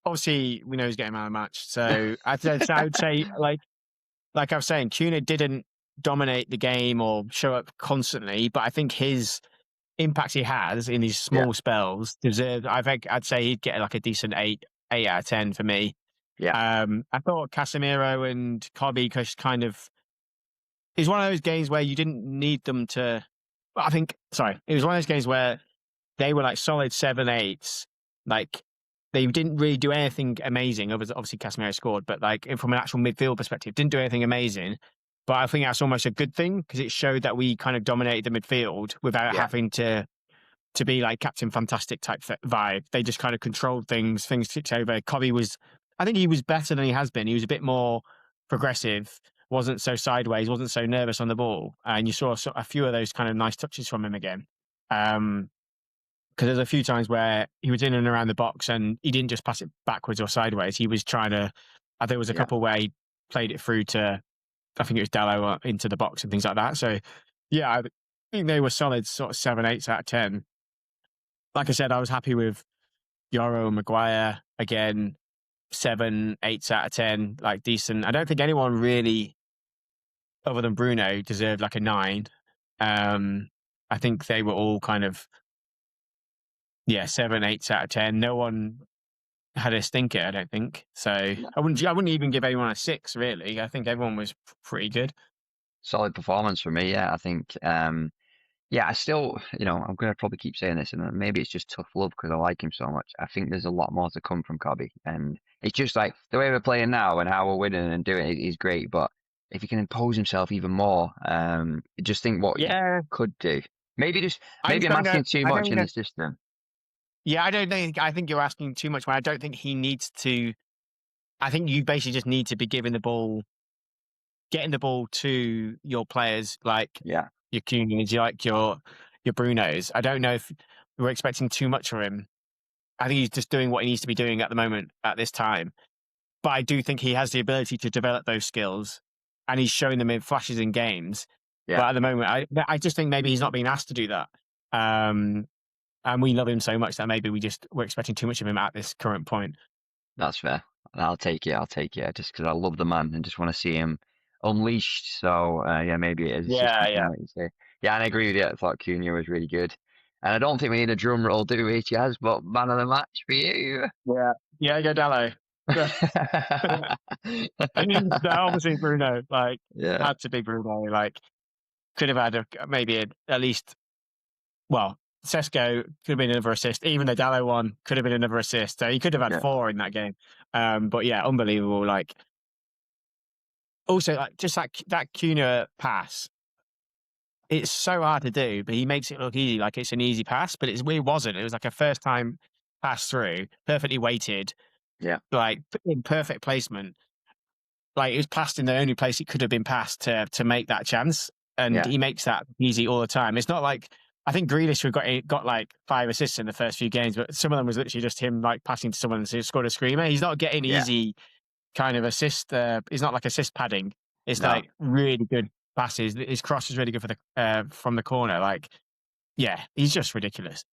Speaker 1: Obviously, we know he's getting man of the match. So I would say, like I was saying, Cunha didn't dominate the game or show up constantly, but I think his impact he has in these small spells deserves. I think I'd say he'd get like a decent 8 out of 10 for me.
Speaker 2: Yeah.
Speaker 1: I thought Casemiro and Kobe kind of is one of those games where you didn't need them to. Well, it was one of those games where they were like solid 7-8s. Like, they didn't really do anything amazing. Obviously, Casemiro scored, but like from an actual midfield perspective, didn't do anything amazing. But I think that's almost a good thing because it showed that we kind of dominated the midfield without having to be like Captain Fantastic type vibe. They just kind of controlled things. Things ticked over. Kobe I think he was better than he has been. He was a bit more progressive, wasn't so sideways, wasn't so nervous on the ball. And you saw a few of those kind of nice touches from him again. Because there's a few times where he was in and around the box and he didn't just pass it backwards or sideways. He was trying to, I think there was a couple where he played it through to, I think it was Dallo into the box and things like that. So yeah, I think they were solid sort of 7-8 out of 10. Like I said, I was happy with Yoro and Maguire again. 7-8 out of 10, like decent. I don't think anyone really, other than Bruno, deserved like a 9. I think they were all kind of 7, 8 out of 10. No one had a stinker, I don't think. So I wouldn't even give anyone a 6, really. I think everyone was pretty good.
Speaker 2: Solid performance for me. Yeah, I think. I still, I'm going to probably keep saying this, and maybe it's just tough love because I like him so much. I think there's a lot more to come from Cobby, and it's just like the way we're playing now and how we're winning and doing it is great. But if he can impose himself even more, just think what he could do. Maybe I'm asking too much in the system.
Speaker 1: Yeah, I think you're asking too much. I don't think he needs to. I think you basically just need to be getting the ball to your players, like your Cunhas, like your Brunos. I don't know if we're expecting too much from him. I think he's just doing what he needs to be doing at the moment, at this time. But I do think he has the ability to develop those skills, and he's showing them in flashes in games. Yeah. But at the moment, I just think maybe he's not being asked to do that. And we love him so much that maybe we're expecting too much of him at this current point.
Speaker 2: That's fair. I'll take it. Just because I love the man and just want to see him unleashed. So maybe it is.
Speaker 1: Yeah.
Speaker 2: Yeah, and I agree with you. I thought Cunha was really good. And I don't think we need a drum roll, do we, Chaz? But man of the match for you.
Speaker 1: Yeah, go Dallo. Obviously Bruno, had to be Bruno. Could have had at least. Well, Sesko could have been another assist. Even the Dallo one could have been another assist. So he could have had 4 in that game. But yeah, unbelievable. Also, just that Cunha pass. It's so hard to do, but he makes it look easy, like it's an easy pass. But it wasn't. It was like a first time pass through, perfectly weighted.
Speaker 2: Yeah,
Speaker 1: in perfect placement. It was passed in the only place it could have been passed to make that chance, and he makes that easy all the time. It's not like. I think Grealish got 5 assists in the first few games, but some of them was literally just him passing to someone and scored a screamer. He's not getting easy kind of assist. He's not like assist padding. It's really good passes. His cross is really good for from the corner. He's just ridiculous.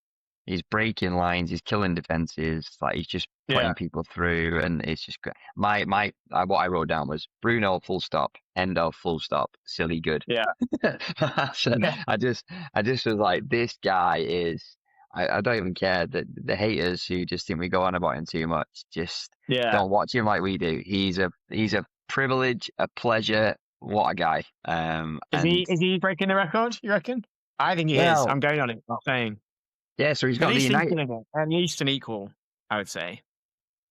Speaker 2: He's breaking lines. He's killing defenses. He's just putting people through, and it's just great. What I wrote down was Bruno full stop, Endo full stop, silly good.
Speaker 1: Yeah.
Speaker 2: I just was like, this guy is. I don't even care that the haters who just think we go on about him too much just don't watch him like we do. He's a privilege, a pleasure. What a guy.
Speaker 1: Is he breaking the record? You reckon? I think he is. I'm going on it. I'm saying.
Speaker 2: Yeah, so he's got the United.
Speaker 1: At least an equal, I would say.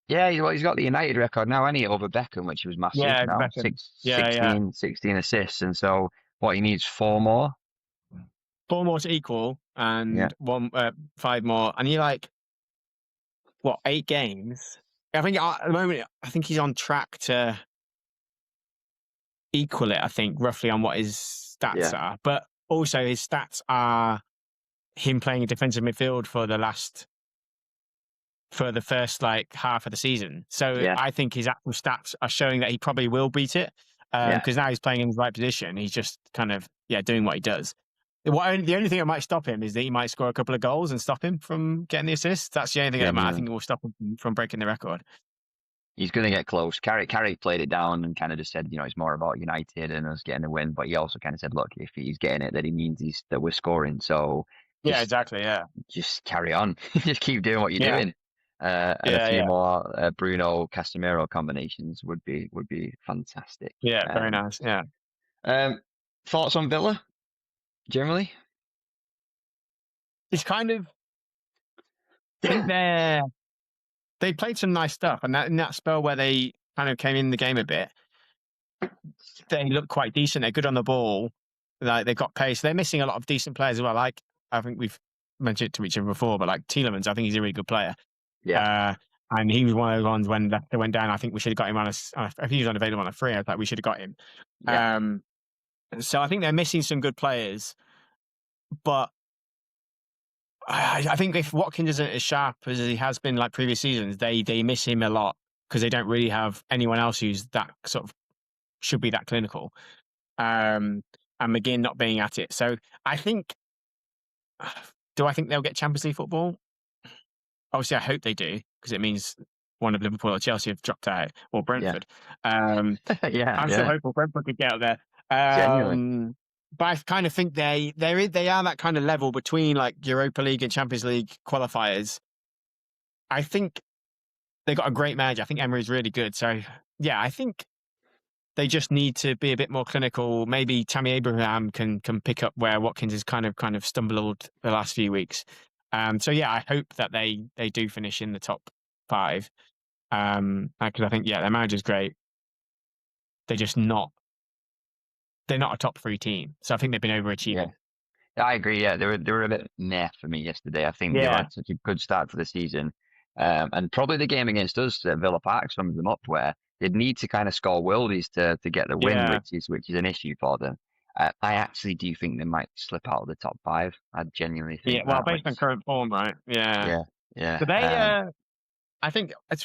Speaker 2: Yeah, he's got the United record now, hasn't he, over Beckham, which was massive.
Speaker 1: Yeah,
Speaker 2: now.
Speaker 1: Beckham.
Speaker 2: 16 assists, and so what he needs 4 more.
Speaker 1: 4 more to equal, and 5 more, and you're 8 games? I think at the moment, I think he's on track to equal it. I think roughly on what his stats are, but also his stats are him playing a defensive midfield for the first half of the season. So I think his actual stats are showing that he probably will beat it because now he's playing in the right position. He's just kind of doing what he does. The only thing that might stop him is that he might score a couple of goals and stop him from getting the assists. That's the only thing I think will stop him from breaking the record.
Speaker 2: He's going to get close. Carrick played it down and kind of just said, it's more about United and us getting a win. But he also kind of said, look, if he's getting it, that he means that we're scoring. So
Speaker 1: exactly. Yeah,
Speaker 2: just carry on. Just keep doing what you're doing. And a few more Bruno Casemiro combinations would be fantastic.
Speaker 1: Yeah, very nice. Yeah.
Speaker 2: Thoughts on Villa generally?
Speaker 1: It's kind of. I think they played some nice stuff, and in that spell where they kind of came in the game a bit, they look quite decent. They're good on the ball. They've got pace. They're missing a lot of decent players as well. I think we've mentioned it to each other before, but Tielemans, I think he's a really good player. Yeah. And he was one of those ones when they went down. I think we should have got him if he was unavailable on a free, I thought we should have got him. Yeah. So I think they're missing some good players, but I think if Watkins isn't as sharp as he has been previous seasons, they miss him a lot because they don't really have anyone else who's that sort of should be that clinical. And McGinn not being at it. So I think, do I think they'll get Champions League football? Obviously, I hope they do because it means one of Liverpool or Chelsea have dropped out, or Brentford. I'm still hopeful Brentford could get out there. but I kind of think they are that kind of level between like Europa League and Champions League qualifiers. I think they got a great manager. I think Emery's really good. So yeah, I think they just need to be a bit more clinical. Maybe Tammy Abraham can pick up where Watkins has kind of stumbled the last few weeks. So yeah, I hope that they do finish in the top 5. Because I think their manager's great. They're just not. They're not a top 3 team. So I think they've been overachieving.
Speaker 2: Yeah, I agree. Yeah, they were a bit meh for me yesterday. I think they've had such a good start for the season, and probably the game against us at Villa Park sums them up, where they'd need to kind of score worldies to get the win, which is an issue for them. I actually do think they might slip out of the top 5. I genuinely think.
Speaker 1: Yeah, well, based on current form, right? Yeah.
Speaker 2: Yeah.
Speaker 1: So they, I think, I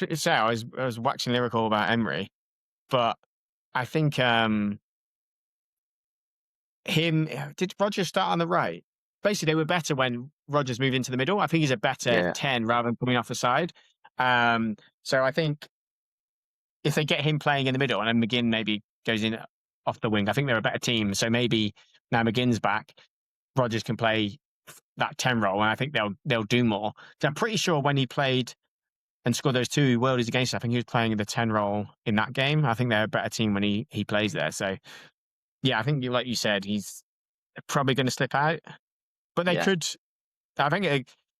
Speaker 1: was waxing lyrical about Emery, but I think did Rodgers start on the right? Basically, they were better when Rodgers moved into the middle. I think he's a better 10 rather than coming off the side. So I think if they get him playing in the middle and then McGinn maybe goes in off the wing, I think they're a better team. So maybe now McGinn's back, Rodgers can play that 10 role, and I think they'll do more. So I'm pretty sure when he played and scored those 2 worldies against us, I think he was playing in the 10 role in that game. I think they're a better team when he plays there. So yeah, I think like you said, he's probably going to slip out, but they could. I think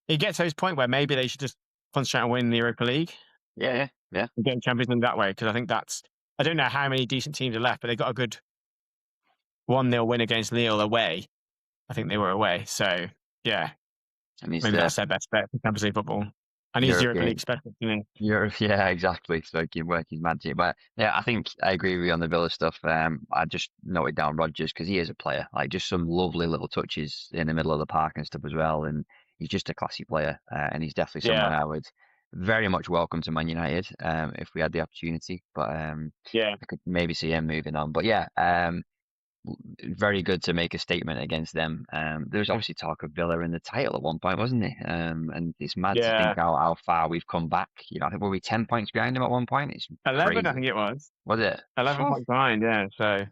Speaker 1: it gets to this point where maybe they should just concentrate on winning the Europa League.
Speaker 2: Yeah.
Speaker 1: And getting Champions League that way, because I think I don't know how many decent teams are left, but they got a good 1-0 win against Lille away. I think they were away. So yeah,
Speaker 2: and
Speaker 1: maybe that's their best bet for Champions League football. And he's Europa League special,
Speaker 2: Europe, yeah, exactly. So he can work his magic. But yeah, I think I agree with you on the Villa stuff. I just noted down Rodgers because he is a player. Like just some lovely little touches in the middle of the park and stuff as well. And he's just a classy player. And he's definitely someone I would very much welcome to Man United if we had the opportunity. But I could maybe see him moving on. But yeah, very good to make a statement against them. There was obviously talk of Villa in the title at one point, wasn't there? And it's mad to think how far we've come back. You know, I think were we 10 points behind them at one point? It's
Speaker 1: 11,
Speaker 2: crazy.
Speaker 1: I think it was.
Speaker 2: Was it
Speaker 1: 11 points behind? Yeah. So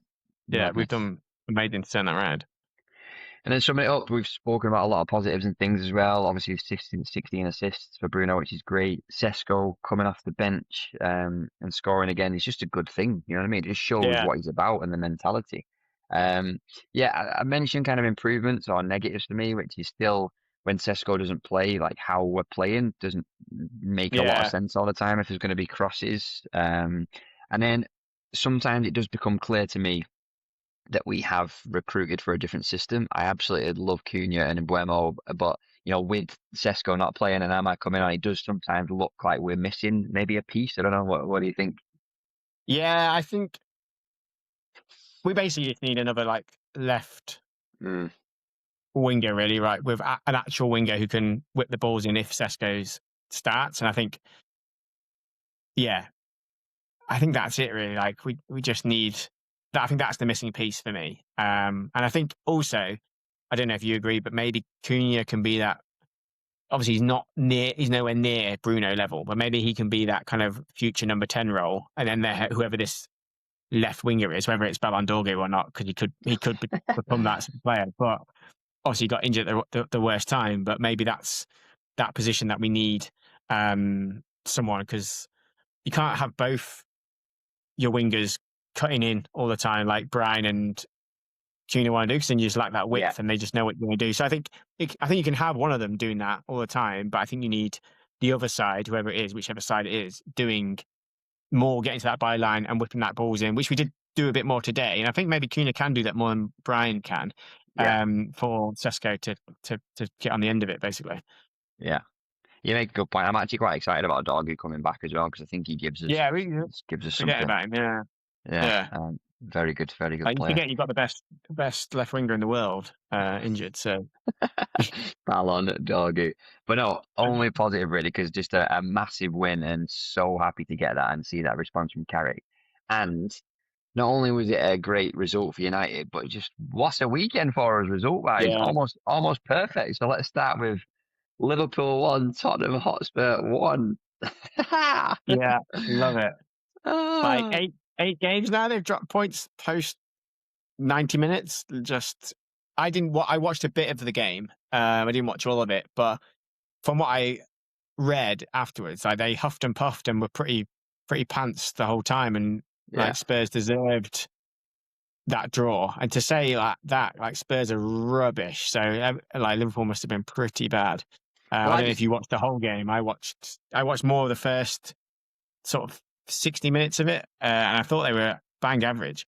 Speaker 1: yeah, we've done amazing to turn that around.
Speaker 2: And then summing it up, we've spoken about a lot of positives and things as well. Obviously, 16 assists for Bruno, which is great. Sesko coming off the bench and scoring again is just a good thing. You know what I mean? It just shows what he's about and the mentality. I mentioned kind of improvements or negatives for me, which is still when Sesko doesn't play, like how we're playing doesn't make a lot of sense all the time if there's going to be crosses. And then sometimes it does become clear to me that we have recruited for a different system. I absolutely love Cunha and Mbeumo, but with Sesko not playing and Ama coming on, it does sometimes look like we're missing maybe a piece. I don't know. What do you think?
Speaker 1: Yeah, I think we basically just need another like left winger, really, right? With an actual winger who can whip the balls in if Sesko's starts. And I think, I think that's it, really. Like we just need that. I think that's the missing piece for me. And I think also, I don't know if you agree, but maybe Cunha can be that. Obviously, he's nowhere near Bruno level, but maybe he can be that kind of future number 10 role. And then whoever this left winger is, whether it's Ballon d'Or or not, because he could become that player. But obviously, he got injured at the worst time. But maybe that's that position that we need someone, because you can't have both your wingers cutting in all the time like Brian and Cunha want to do, because then you just lack that width and they just know what you're going to do. So I think you can have one of them doing that all the time, but I think you need the other side, whoever it is, whichever side it is, doing more, getting to that byline and whipping that balls in, which we did do a bit more today. And I think maybe Cunha can do that more than Brian can for Sesko to get on the end of it, basically.
Speaker 2: Yeah. You make a good point. I'm actually quite excited about Dorgu coming back as well, because I think he gives us something.
Speaker 1: Forget about him,
Speaker 2: yeah. Very good player.
Speaker 1: You forget you've got the best left winger in the world injured, so
Speaker 2: Ballon Dorgu. But no, only positive really, because just a massive win, and so happy to get that and see that response from Carrick. And not only was it a great result for United, but just what a weekend for us result-wise. Almost perfect. So let's start with Liverpool 1, Tottenham Hotspur 1.
Speaker 1: Yeah, love it. Like eight games now, they've dropped points post 90 minutes. I watched a bit of the game. I didn't watch all of it, but from what I read afterwards, like they huffed and puffed and were pretty pants the whole time, and like Spurs deserved that draw. And to say like that, like Spurs are rubbish. So like Liverpool must have been pretty bad. I don't know if you watched the whole game. I watched more of the first sort of 60 minutes of it, and I thought they were bang average.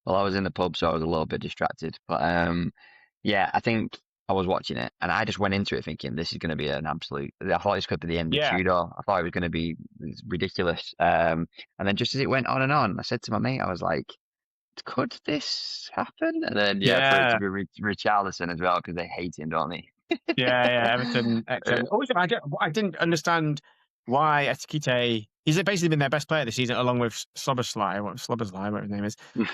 Speaker 2: Well, I was in the pub, so I was a little bit distracted. But I think I was watching it, and I just went into it thinking this is going to be an absolute. I thought this could be the end of Tudor. I thought it was going to be ridiculous. And then just as it went on and on, I said to my mate, I was like, "Could this happen?" And then for it to be Richarlison as well, because they hate him, don't they?
Speaker 1: Everton. Also, I didn't understand why Etikite. He's basically been their best player this season, along with Szoboszlai, whatever his name is. So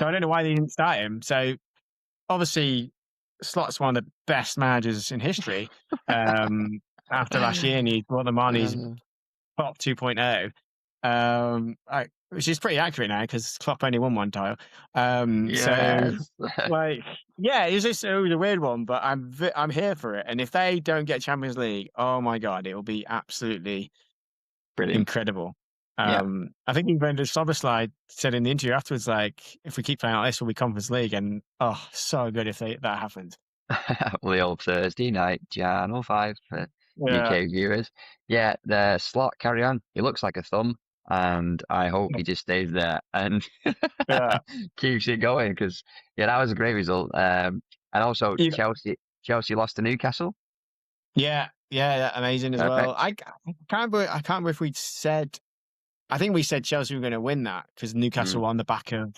Speaker 1: I don't know why they didn't start him. So obviously, Slot's one of the best managers in history. After last year, and he brought them on. He's top 2.0. Which is pretty accurate now because Klopp only won one title. So like, it was a weird one, but I'm here for it. And if they don't get Champions League, oh my God, it will be absolutely brilliant, incredible. I think even Szoboszlai said in the interview afterwards, like, if we keep playing like this, we'll be Conference League, and so good if that happens.
Speaker 2: Well, the old Thursday night, Channel 5 for UK viewers. The Slot, carry on. He looks like a thumb, and I hope he just stays there and keeps it going, because that was a great result. And also Chelsea lost to Newcastle.
Speaker 1: Amazing as well. I can't remember if we said. I think we said Chelsea were going to win that because Newcastle were on the back of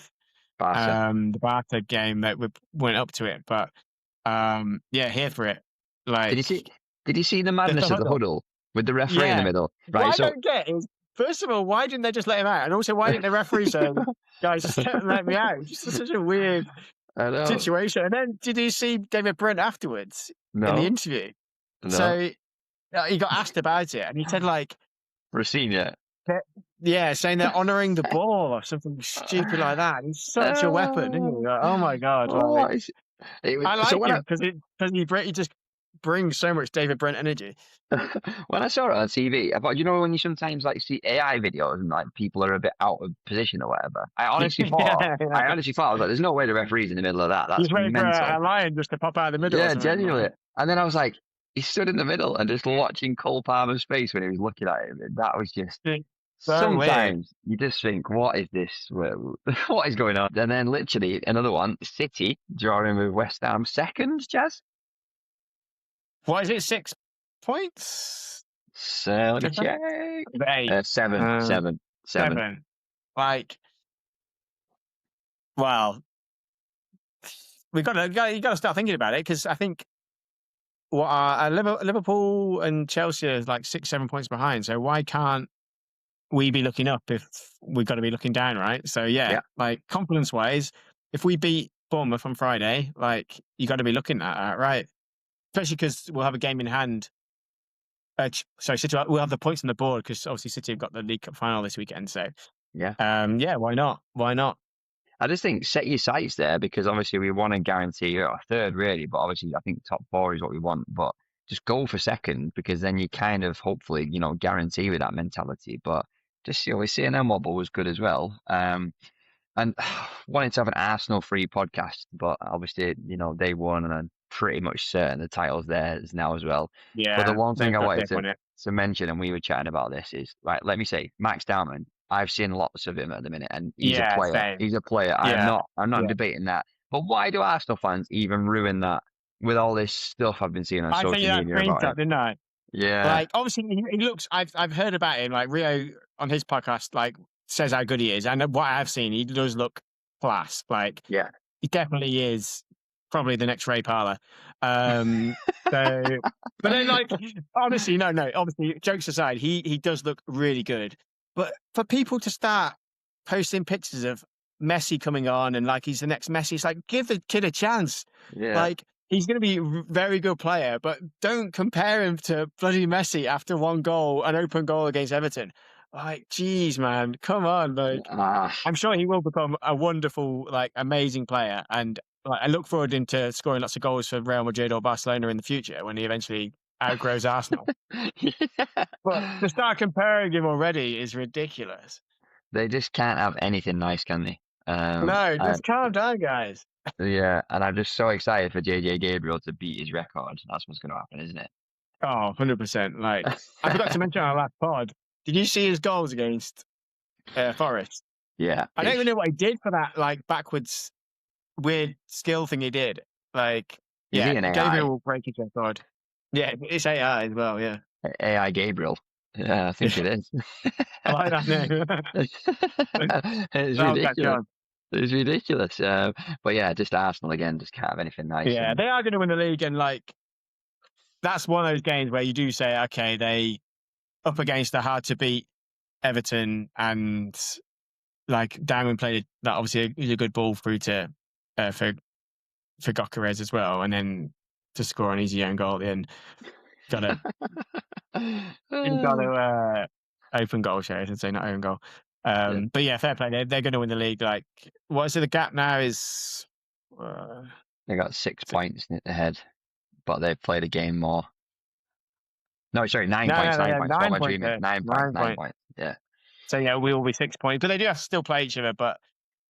Speaker 1: the Barca game that we went up to it. But here for it. Like,
Speaker 2: did you see the madness of the huddle with the referee in the middle? Right.
Speaker 1: What I don't get is, first of all, why didn't they just let him out? And also, why didn't the referee say, "Guys, just let me out"? It's just such a weird situation. And then, did you see David Brent afterwards in the interview? No. So he got asked about it, and he said, like,
Speaker 2: Racine.
Speaker 1: Saying they're honouring the ball or something stupid like that. He's such a weapon, isn't he? Like, oh my God! I like him because he just brings so much David Brent energy.
Speaker 2: When I saw it on TV, I thought, when you sometimes like see AI videos and like people are a bit out of position or whatever, I honestly thought, I was like, there's no way the referee's in the middle of that. That's
Speaker 1: waiting for a lion just to pop out of the middle.
Speaker 2: Yeah, genuinely. And then I was like, he stood in the middle and just watching Cole Palmer's face when he was looking at him. That was just. Sometimes you just think, what is this? What is going on? And then literally another one, City drawing with West Ham second, Chaz.
Speaker 1: What is it, 6 points?
Speaker 2: So let me check.
Speaker 1: 8.
Speaker 2: 7.
Speaker 1: Like, well, you got to start thinking about it, because I think Liverpool and Chelsea are like 6-7 points behind. So why can't we be looking up if we've got to be looking down, right? So like confidence wise, if we beat Bournemouth on Friday, like you got to be looking at that, right? Especially because we'll have a game in hand. City, we'll have the points on the board because obviously City have got the League Cup final this weekend. So why not?
Speaker 2: I just think set your sights there, because obviously we want to guarantee a third, really, but obviously I think top 4 is what we want. But just go for second, because then you kind of hopefully guarantee with that mentality. But just seeing them wobble was good as well. And wanted to have an Arsenal-free podcast, but obviously they won, and I'm pretty much certain the title's theirs now as well. Yeah. But the one thing I wanted to mention, and we were chatting about this, is like, let me say, Max Dowman. I've seen lots of him at the minute, and he's a player. Same. He's a player. Yeah. I'm not debating that. But why do Arsenal fans even ruin that with all this stuff I've been seeing on social media about him?
Speaker 1: Didn't I?
Speaker 2: Yeah.
Speaker 1: Like, obviously he looks. I've heard about him. Like, Rio on his podcast, like, says how good he is, and what I've seen, he does look class. Like, he definitely is. Probably the next Ray Parlour. But then, like, honestly, obviously, jokes aside, he does look really good. But for people to start posting pictures of Messi coming on and like he's the next Messi, it's like, give the kid a chance. Yeah. Like, he's going to be a very good player, but don't compare him to bloody Messi after one goal, an open goal against Everton. Like, geez, man, come on. Like, I'm sure he will become a wonderful, like, amazing player. And like, I look forward into scoring lots of goals for Real Madrid or Barcelona in the future when he eventually outgrows Arsenal.
Speaker 2: Yeah.
Speaker 1: But to start comparing him already is ridiculous.
Speaker 2: They just can't have anything nice, can they?
Speaker 1: No, just calm down, guys.
Speaker 2: Yeah, and I'm just so excited for JJ Gabriel to beat his record. That's what's going to happen, isn't it?
Speaker 1: Oh, 100%. Like, I forgot to mention on our last pod, did you see his goals against Forest?
Speaker 2: Yeah.
Speaker 1: I don't even know what he did for that, like, backwards weird skill thing he did. Like,
Speaker 2: Is he an AI?
Speaker 1: Gabriel will break his record. Yeah, it's AI as well, yeah.
Speaker 2: AI Gabriel. Yeah, I think it is.
Speaker 1: I like that name.
Speaker 2: It's ridiculous. It's ridiculous. But yeah, just Arsenal again, just can't have anything nice.
Speaker 1: Yeah, they are going to win the league, and like, that's one of those games where you do say, okay, they up against a hard to beat Everton, and like Diamond played that obviously a good ball through to for Gyökeres as well, and then to score an easy own goal at the end. Got to open goal share, I should say, not own goal. But yeah, fair play. They're going to win the league. Like, what is it? The gap now is
Speaker 2: they got 6 points ahead, but they've played a game more. No, sorry, 9 points. 9 points. 9 points. Yeah.
Speaker 1: So yeah, we will be 6 points, but they do have to still play each other. But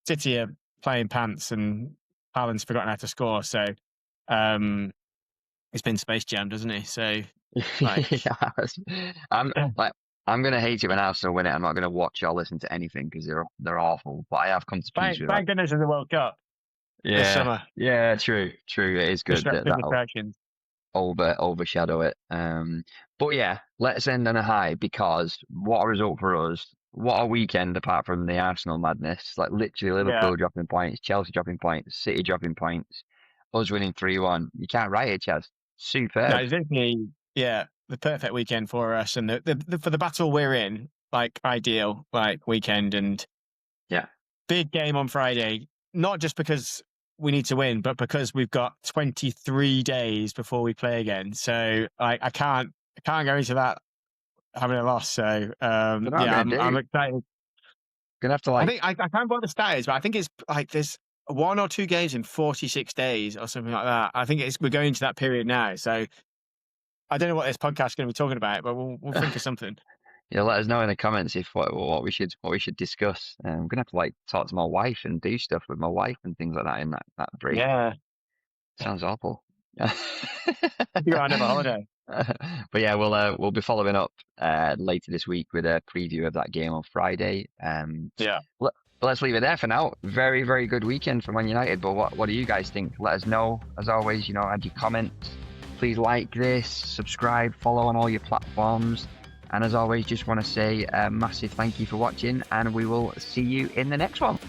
Speaker 1: City are playing pants, and Haaland's forgotten how to score. So it's been Space Jam, doesn't he? So like,
Speaker 2: I'm gonna hate it when Arsenal win it. I'm not gonna watch or listen to anything because they're awful. But I have come to peace with that.
Speaker 1: Thank goodness in the World Cup.
Speaker 2: Yeah,
Speaker 1: this summer.
Speaker 2: Yeah, true. It is good.
Speaker 1: Distractions.
Speaker 2: Overshadow it. But yeah, let's end on a high, because what a result for us. What a weekend apart from the Arsenal madness. Like, literally Liverpool dropping points, Chelsea dropping points, City dropping points, us winning 3-1. You can't write it, Chaz. Superb.
Speaker 1: No, exactly. Yeah, the perfect weekend for us, and the for the battle we're in, like, ideal, like, weekend. And
Speaker 2: yeah,
Speaker 1: big game on Friday, not just because we need to win, but because we've got 23 days before we play again. So I can't go into that having a loss. So I'm excited.
Speaker 2: Gonna have to, like,
Speaker 1: I think I can't remember what the stat is, but I think it's like there's 1 or 2 games in 46 days or something like that. I think we're going into that period now. So I don't know what this podcast is going to be talking about, but we'll think of something.
Speaker 2: Yeah, let us know in the comments if what we should discuss. I'm gonna have to, like, talk to my wife and do stuff with my wife and things like that in that break.
Speaker 1: Yeah,
Speaker 2: sounds awful.
Speaker 1: You're on a holiday.
Speaker 2: But yeah, we'll be following up later this week with a preview of that game on Friday.
Speaker 1: Yeah.
Speaker 2: But let's leave it there for now. Very, very good weekend for Man United. But what do you guys think? Let us know. As always, add your comments. Please like this, subscribe, follow on all your platforms. And as always, just want to say a massive thank you for watching, and we will see you in the next one.